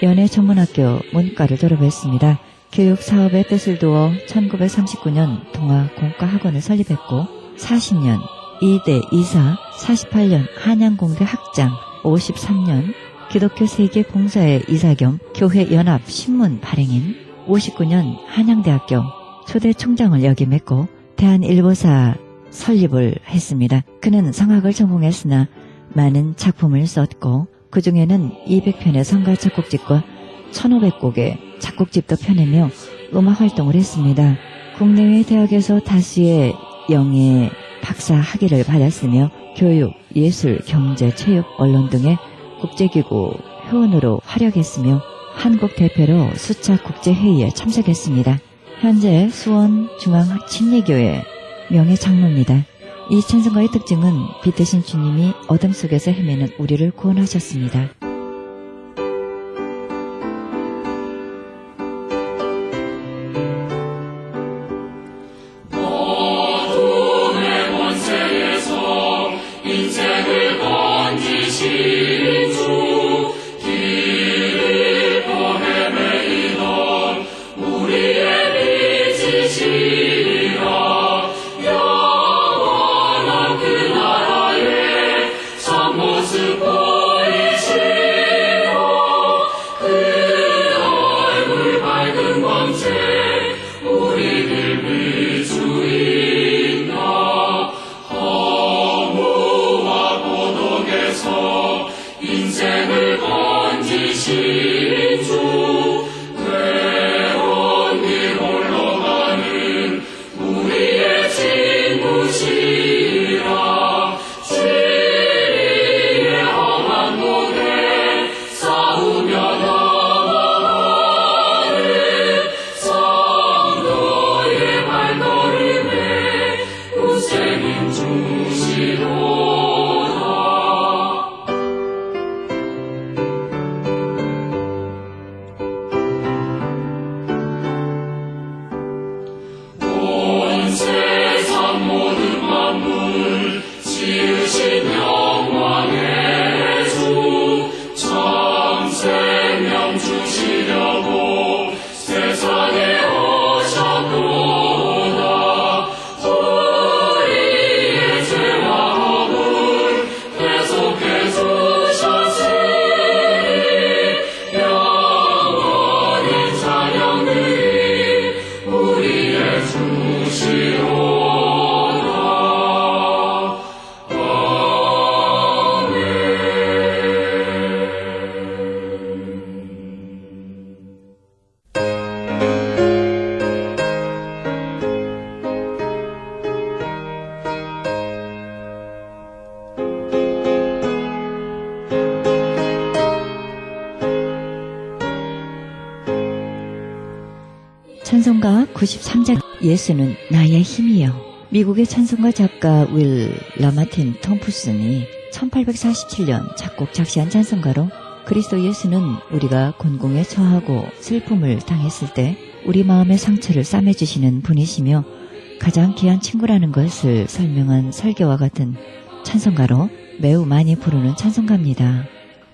Speaker 2: 연예전문학교 문과를 졸업했습니다. 교육사업에 뜻을 두어 1939년 동아공과학원을 설립했고 40년 이대 이사, 48년 한양공대 학장, 53년 기독교 세계 봉사회 이사 겸 교회 연합 신문 발행인, 59년 한양대학교 초대 총장을 역임했고 대한일보사 설립을 했습니다. 그는 성악을 전공했으나 많은 작품을 썼고 그 중에는 200편의 성가 작곡집과 1500곡의 작곡집도 펴내며 음악 활동을 했습니다. 국내외 대학에서 다수의 영예 박사 학위를 받았으며 교육, 예술, 경제, 체육, 언론 등의 국제기구 회원으로 활약했으며 한국 대표로 수차 국제회의에 참석했습니다. 현재 수원 중앙침례교회 명예장로입니다. 이 찬송가의 특징은 빛 대신 주님이 어둠 속에서 헤매는 우리를 구원하셨습니다.
Speaker 4: 인생을 건지신 주 길을 헤매이던 우리의 빛이시라 영원한 그 나라의 참모습 보이시고 그 얼굴 밝은 광채 우리를 비추인다. 인생을 건지신 주 외로운 길 홀로 가는 우리의 친구시라. 주의 험한 목에 싸우며 넘어가는 성도의 발걸음에 굳세긴 주시로다. 세상 모든 만물 지으신 영광의 주 참생명 주시려고 세상에 오셨도다. 우리의 죄와 허물 대속해 주셨으니 영원히 찬양들이 우리의 주시로다. 아멘.
Speaker 2: 찬송가 93장 예수는 나의 힘이요. 미국의 찬송가 작가 윌 라마틴 톰프슨이 1847년 작곡 작시한 찬송가로 그리스도 예수는 우리가 곤궁에 처하고 슬픔을 당했을 때 우리 마음의 상처를 싸매주시는 분이시며 가장 귀한 친구라는 것을 설명한 설교와 같은 찬송가로 매우 많이 부르는 찬송가입니다.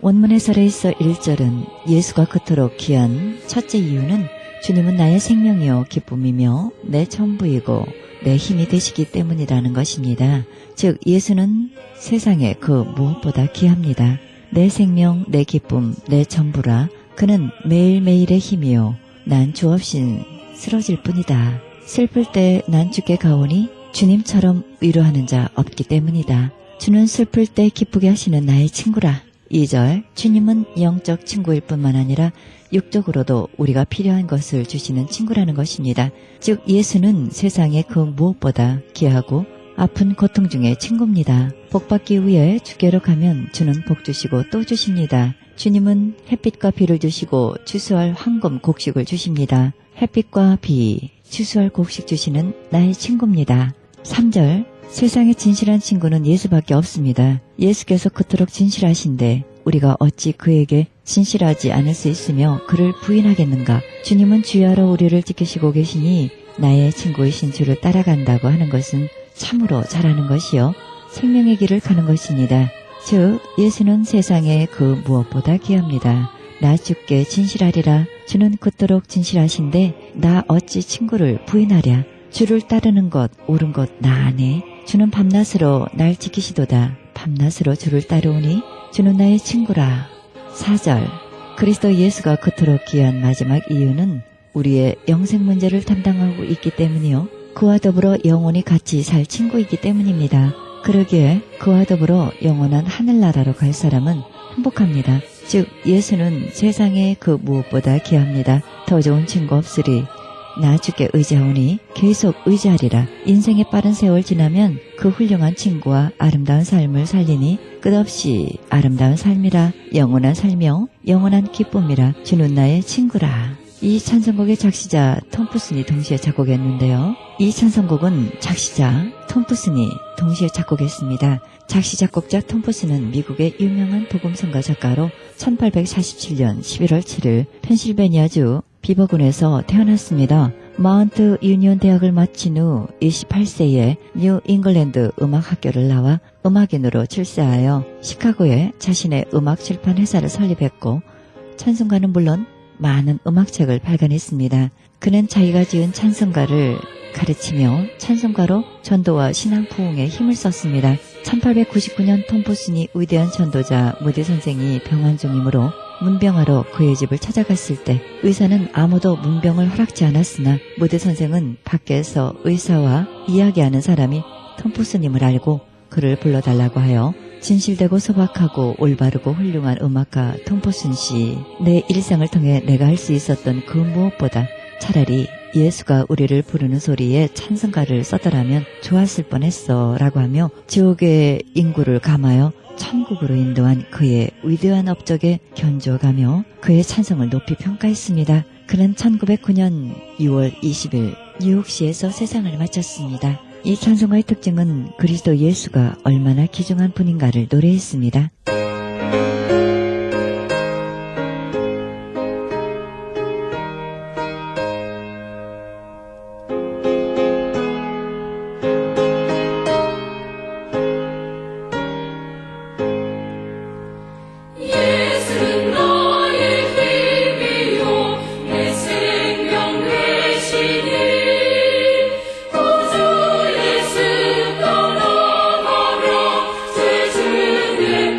Speaker 2: 원문 해설에 있어 1절은 예수가 그토록 귀한 첫째 이유는 주님은 나의 생명이요 기쁨이며 내 전부이고 내 힘이 되시기 때문이라는 것입니다. 즉 예수는 세상에 그 무엇보다 귀합니다. 내 생명, 내 기쁨, 내 전부라. 그는 매일매일의 힘이요 난 주 없인 쓰러질 뿐이다. 슬플 때 난 주께 가오니 주님처럼 위로하는 자 없기 때문이다. 주는 슬플 때 기쁘게 하시는 나의 친구라. 2절, 주님은 영적 친구일 뿐만 아니라 육적으로도 우리가 필요한 것을 주시는 친구라는 것입니다. 즉 예수는 세상의 그 무엇보다 귀하고 아픈 고통 중에 친구입니다. 복받기 위해 주께로 가면 주는 복 주시고 또 주십니다. 주님은 햇빛과 비를 주시고 추수할 황금 곡식을 주십니다. 햇빛과 비, 추수할 곡식 주시는 나의 친구입니다. 3절, 세상에 진실한 친구는 예수밖에 없습니다. 예수께서 그토록 진실하신데 우리가 어찌 그에게 진실하지 않을 수 있으며 그를 부인하겠는가. 주님은 주야로 우리를 지키시고 계시니 나의 친구이신 주를 따라간다고 하는 것은 참으로 잘하는 것이요 생명의 길을 가는 것입니다. 즉 예수는 세상의 그 무엇보다 귀합니다. 나 주께 진실하리라. 주는 그토록 진실하신데 나 어찌 친구를 부인하랴. 주를 따르는 것 옳은 것 나 아네. 주는 밤낮으로 날 지키시도다. 밤낮으로 주를 따르오니 주는 나의 친구라. 4절, 그리스도 예수가 그토록 귀한 마지막 이유는 우리의 영생 문제를 담당하고 있기 때문이요 그와 더불어 영원히 같이 살 친구이기 때문입니다. 그러기에 그와 더불어 영원한 하늘나라로 갈 사람은 행복합니다. 즉 예수는 세상의 그 무엇보다 귀합니다. 더 좋은 친구 없으리. 나 주께 의지하오니 계속 의지하리라. 인생의 빠른 세월 지나면 그 훌륭한 친구와 아름다운 삶을 살리니 끝없이 아름다운 삶이라. 영원한 삶이요 영원한 기쁨이라. 주는 나의 친구라. 이 찬송곡의 작시자 톰 푸슨이 동시에 작곡했는데요. 이 찬송곡은 작시자 톰 푸슨이 동시에 작곡했습니다. 작시 작곡자 톰 푸슨은 미국의 유명한 복음성가 작가로 1847년 11월 7일 펜실베니아주 비버군에서 태어났습니다. 마운트 유니온 대학을 마친 후 28세에 뉴 잉글랜드 음악학교를 나와 음악인으로 출세하여 시카고에 자신의 음악 출판 회사를 설립했고 찬송가는 물론 많은 음악책을 발간했습니다. 그는 자기가 지은 찬송가를 가르치며 찬송가로 전도와 신앙 부흥에 힘을 썼습니다. 1899년 톰 푸슨이 위대한 전도자 무디 선생이 병환 중이므로 문병하러 그의 집을 찾아갔을 때 의사는 아무도 문병을 허락지 않았으나 무디 선생은 밖에서 의사와 이야기하는 사람이 톰 푸슨임을 알고 그를 불러달라고 하여 진실되고 소박하고 올바르고 훌륭한 음악가 톰 푸슨 씨, 내 일상을 통해 내가 할 수 있었던 그 무엇보다 차라리 예수가 우리를 부르는 소리에 찬송가를 썼더라면 좋았을 뻔했어 라고 하며 지옥의 인구를 감하여 천국으로 인도한 그의 위대한 업적에 견주어가며 그의 찬송을 높이 평가했습니다. 그는 1909년 6월 20일 뉴욕시에서 세상을 마쳤습니다. 이 찬송가의 특징은 그리스도 예수가 얼마나 귀중한 분인가를 노래했습니다.
Speaker 4: 예수는 나의 힘이요 내 생명 되시니 구주 예수 떠나가라 죄 중에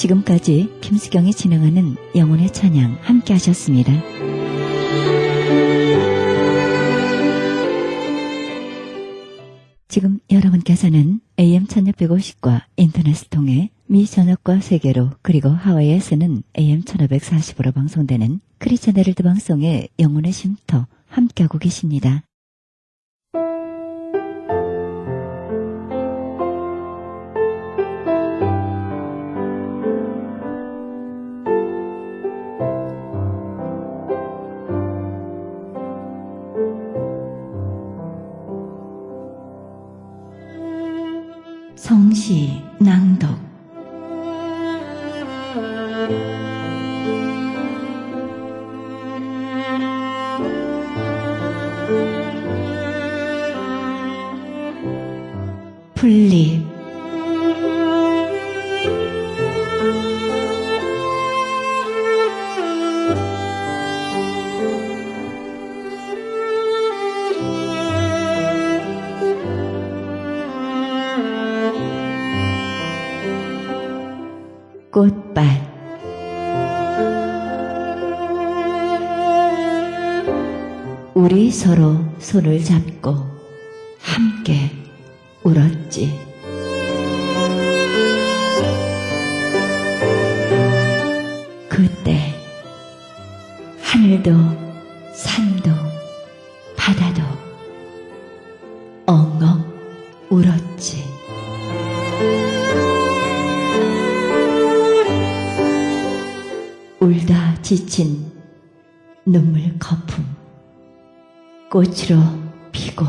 Speaker 2: 지금까지 김수경이 진행하는 영혼의 찬양 함께 하셨습니다. 지금 여러분께서는 AM 1650과 인터넷을 통해 미 전역과 세계로 그리고 하와이에서는 AM 1540으로 방송되는 크리스천 헤럴드 방송의 영혼의 쉼터 함께하고 계십니다. 성시 낭독 풀립 꽃밭 우리 서로 손을 잡고 함께 울었지. 그때 하늘도 산도 바다도 엉엉 울었지. 울다 지친 눈물 거품 꽃으로 피고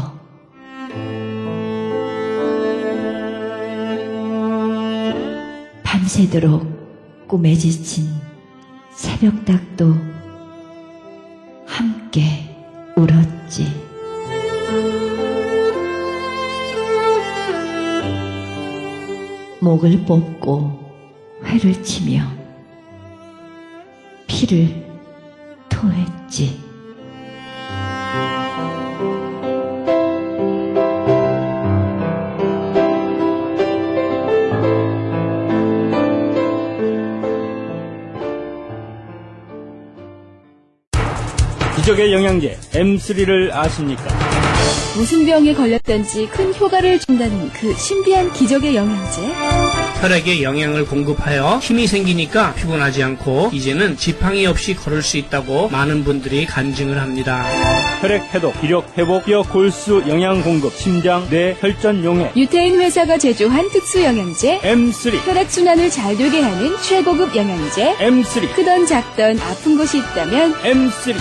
Speaker 2: 밤새도록 꿈에 지친 새벽닭도 함께 울었지. 목을 뽑고 회를 치며 피를 토했지.
Speaker 5: 기적의 영양제 M3를 아십니까?
Speaker 6: 무슨 병에 걸렸던지 큰 효과를 준다는 그 신비한 기적의 영양제.
Speaker 7: 혈액에 영양을 공급하여 힘이 생기니까 피곤하지 않고 이제는 지팡이 없이 걸을 수 있다고 많은 분들이 간증을 합니다.
Speaker 5: 혈액 해독, 기력 회복, 뼈 골수 영양 공급, 심장, 뇌, 혈전 용해
Speaker 6: 유태인 회사가 제조한 특수 영양제.
Speaker 5: M3,
Speaker 6: 혈액순환을 잘 되게 하는 최고급 영양제.
Speaker 5: M3,
Speaker 6: 크던 작던 아픈 곳이 있다면
Speaker 5: M3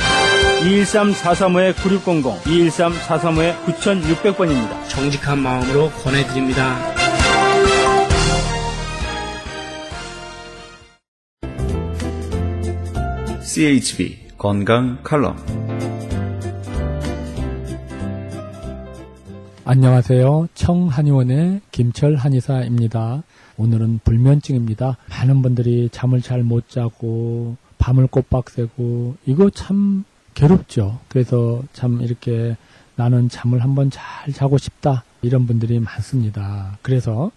Speaker 5: 213-435-9600, 213-435-9600번입니다.
Speaker 7: 정직한 마음으로 권해드립니다.
Speaker 1: CHB 건강 칼럼.
Speaker 8: 안녕하세요. 청한의원의 김철 한의사입니다. 오늘은 불면증입니다. 많은 분들이 잠을 잘 못 자고 밤을 꼬박 새고 이거 참 괴롭죠. 그래서 참 이렇게 나는 잠을 한번 잘 자고 싶다 이런 분들이 많습니다. 그래서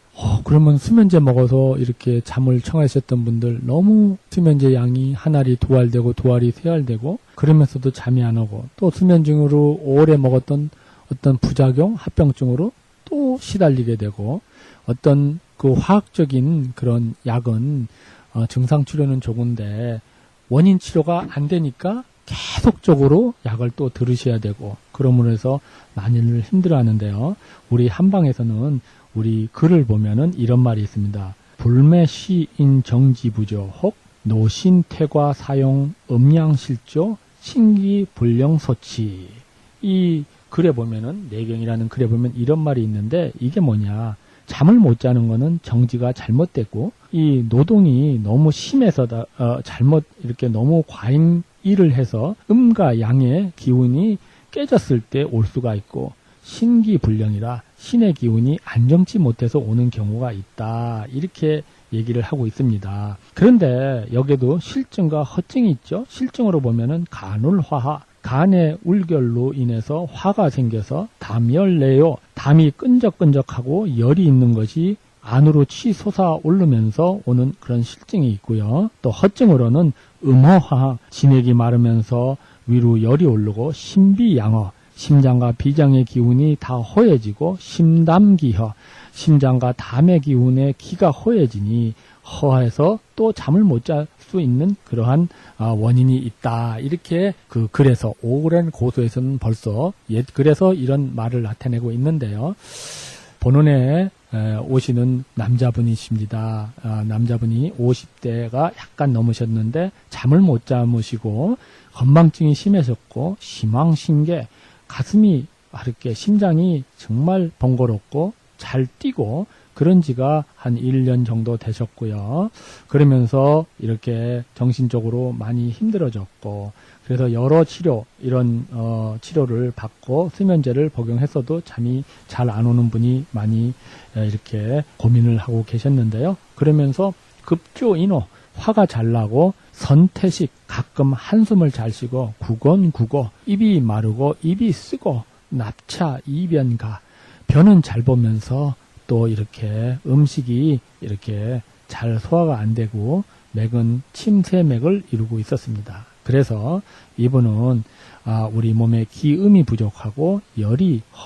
Speaker 8: 그러면 수면제 먹어서 이렇게 잠을 청하셨던 분들 너무 수면제 양이 한 알이 두 알 되고 두 알이 세 알 되고 그러면서도 잠이 안 오고 또 수면증으로 오래 먹었던 어떤 부작용, 합병증으로 또 시달리게 되고 어떤 그 화학적인 그런 약은 증상 치료는 좋은데 원인 치료가 안 되니까 계속적으로 약을 또 들으셔야 되고 그러므로 해서 많이들 힘들어하는데요. 우리 한방에서는 우리 글을 보면은 이런 말이 있습니다. 불매시인 정지부조 혹 노신퇴과 사용 음양실조 신기불령소치. 이 글에 보면은 내경이라는 글에 보면 이런 말이 있는데 이게 뭐냐. 잠을 못 자는 거는 정지가 잘못됐고 이 노동이 너무 심해서 잘못 이렇게 너무 과잉 일을 해서 음과 양의 기운이 깨졌을 때 올 수가 있고 신기불령이라 신의 기운이 안정치 못해서 오는 경우가 있다. 이렇게 얘기를 하고 있습니다. 그런데 여기에도 실증과 허증이 있죠. 실증으로 보면은 간울화하, 간의 울결로 인해서 화가 생겨서 담열내요. 담이 끈적끈적하고 열이 있는 것이 안으로 치 솟아 오르면서 오는 그런 실증이 있고요. 또 허증으로는 음허화, 진액이 마르면서 위로 열이 오르고 심비양허, 심장과 비장의 기운이 다 허해지고 심담기허, 심장과 담의 기운에 기가 허해지니 허해서 또 잠을 못 잘 수 있는 그러한 원인이 있다. 이렇게 그 글에서 오랜 고소에서는 벌써 옛 글에서 이런 말을 나타내고 있는데요. 본원에 오시는 남자분이십니다. 남자분이 50대가 약간 넘으셨는데 잠을 못 잠으시고 건망증이 심해졌고 심황신계, 가슴이 이렇게 심장이 정말 번거롭고 잘 뛰고 그런 지가 한 1년 정도 되셨고요. 그러면서 이렇게 정신적으로 많이 힘들어졌고 그래서 여러 치료, 이런 치료를 받고 수면제를 복용했어도 잠이 잘 안 오는 분이 많이 이렇게 고민을 하고 계셨는데요. 그러면서 급조인호, 화가 잘 나고 선태식, 가끔 한숨을 잘 쉬고 구건구고, 입이 마르고 입이 쓰고 납차, 이변가, 변은 잘 보면서 또 이렇게 음식이 이렇게 잘 소화가 안 되고 맥은 침샘맥을 이루고 있었습니다. 그래서 이분은 우리 몸에 기음이 부족하고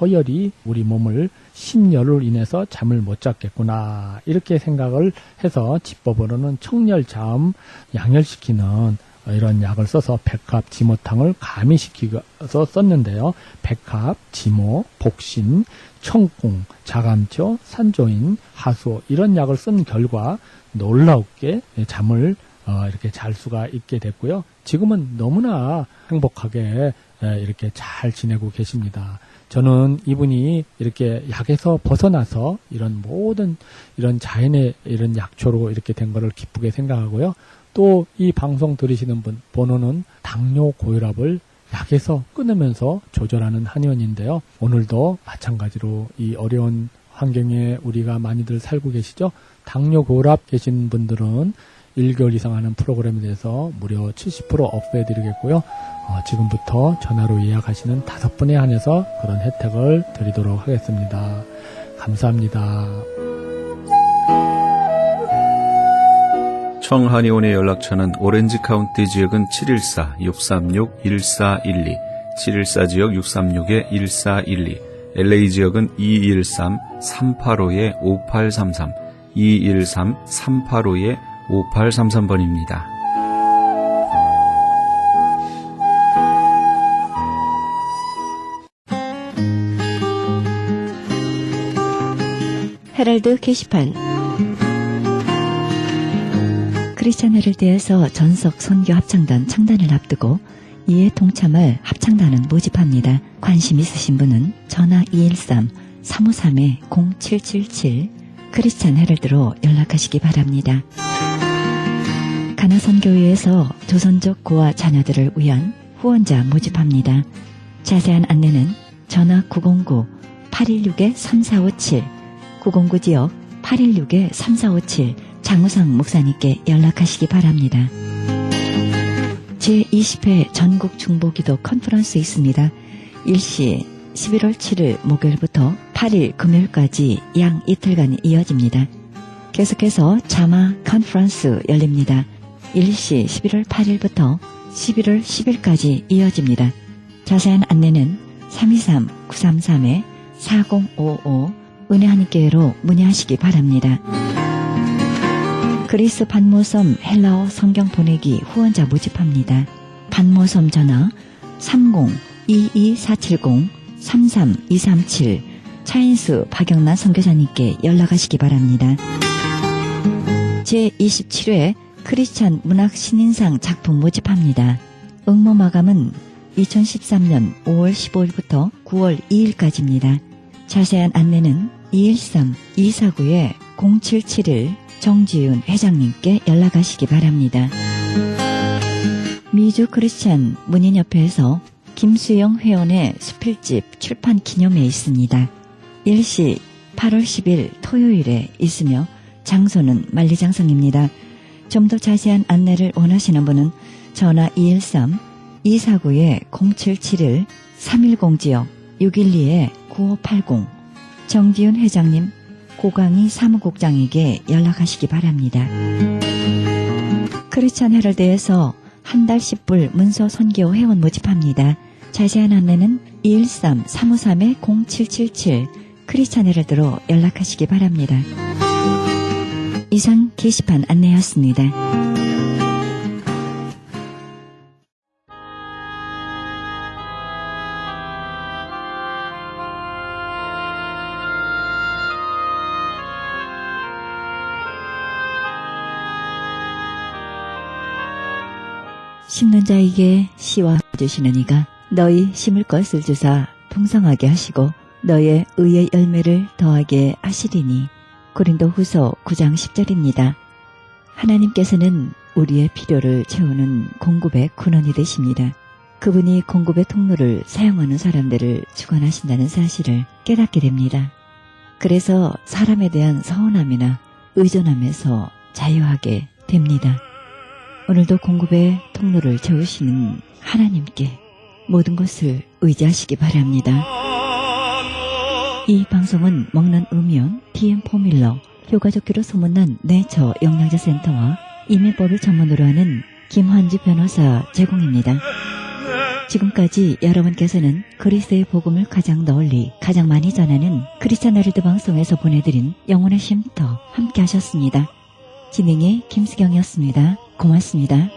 Speaker 8: 허열이 우리 몸을 신열로 인해서 잠을 못 잤겠구나 이렇게 생각을 해서 지법으로는 청열자음 양열시키는 이런 약을 써서 백합, 지모탕을 가미시켜서 썼는데요. 백합, 지모, 복신, 청궁, 자감초, 산조인, 하수오 이런 약을 쓴 결과 놀랍게 잠을 이렇게 잘 수가 있게 됐고요. 지금은 너무나 행복하게 이렇게 잘 지내고 계십니다. 저는 이분이 이렇게 약에서 벗어나서 이런 모든 이런 자연의 이런 약초로 이렇게 된 거를 기쁘게 생각하고요. 또 이 방송 들으시는 분 번호는 당뇨 고혈압을 약에서 끊으면서 조절하는 한의원인데요. 오늘도 마찬가지로 이 어려운 환경에 우리가 많이들 살고 계시죠. 당뇨 고혈압 계신 분들은 1개월 이상 하는 프로그램에 대해서 무려 70% 업해드리겠고요. 지금부터 전화로 예약하시는 5분에 한해서 그런 혜택을 드리도록 하겠습니다. 감사합니다.
Speaker 1: 청한의원의 연락처는 오렌지 카운티 지역은 714-636-1412, 714 지역 636-1412, LA 지역은 213-385-5833, 213-385-5833번입니다.
Speaker 2: 헤럴드 게시판. 크리스찬 헤럴드에서 전석 선교 합창단 창단을 앞두고 이에 동참할 합창단은 모집합니다. 관심 있으신 분은 전화 213-353-0777 크리스찬 헤럴드로 연락하시기 바랍니다. 가나선교회에서 조선족 고아 자녀들을 위한 후원자 모집합니다. 자세한 안내는 전화 909-816-3457 909 지역 816-3457 장우상 목사님께 연락하시기 바랍니다. 제20회 전국 중보기도 컨퍼런스 있습니다. 일시 11월 7일 목요일부터 8일 금요일까지 양 이틀간이 이어집니다. 계속해서 자마 컨퍼런스 열립니다. 일시 11월 8일부터 11월 10일까지 이어집니다. 자세한 안내는 323-933-4055 은혜하님교회로 문의하시기 바랍니다. 그리스 반모섬 헬라어 성경 보내기 후원자 모집합니다. 반모섬 전화 30-22470-33237 차인수 박영란 선교사님께 연락하시기 바랍니다. 제27회 크리스찬 문학 신인상 작품 모집합니다. 응모 마감은 2013년 5월 15일부터 9월 2일까지입니다. 자세한 안내는 213-249-0771 정지윤 회장님께 연락하시기 바랍니다. 미주 크리스찬 문인협회에서 김수영 회원의 수필집 출판 기념회 있습니다. 일시 8월 10일 토요일에 있으며 장소는 만리장성입니다. 좀 더 자세한 안내를 원하시는 분은 전화 213-249-0771 310 지역 612-9580 정지윤 회장님 고강희 사무국장에게 연락하시기 바랍니다. 크리스찬 헤럴드에서 한 달 10불 문서 선교 회원 모집합니다. 자세한 안내는 213-353-0777 크리스찬 헤럴드로 연락하시기 바랍니다. 이상 게시판 안내였습니다. 심는 자에게 씨와 주시는 이가 너희 심을 것을 주사 풍성하게 하시고 너의 의의 열매를 더하게 하시리니. 고린도후서 9장 10절입니다. 하나님께서는 우리의 필요를 채우는 공급의 근원이 되십니다. 그분이 공급의 통로를 사용하는 사람들을 주관하신다는 사실을 깨닫게 됩니다. 그래서 사람에 대한 서운함이나 의존함에서 자유하게 됩니다. 오늘도 공급의 통로를 채우시는 하나님께 모든 것을 의지하시기 바랍니다. 이 방송은 먹는 음이온 DM 포뮬러, 효과좋기로 소문난 내처 영양제 센터와 이민법을 전문으로 하는 김환지 변호사 제공입니다. 지금까지 여러분께서는 그리스도의 복음을 가장 널리, 가장 많이 전하는 크리스찬 헤럴드 방송에서 보내드린 영혼의 쉼터 함께 하셨습니다. 진행의 김수경이었습니다. 고맙습니다.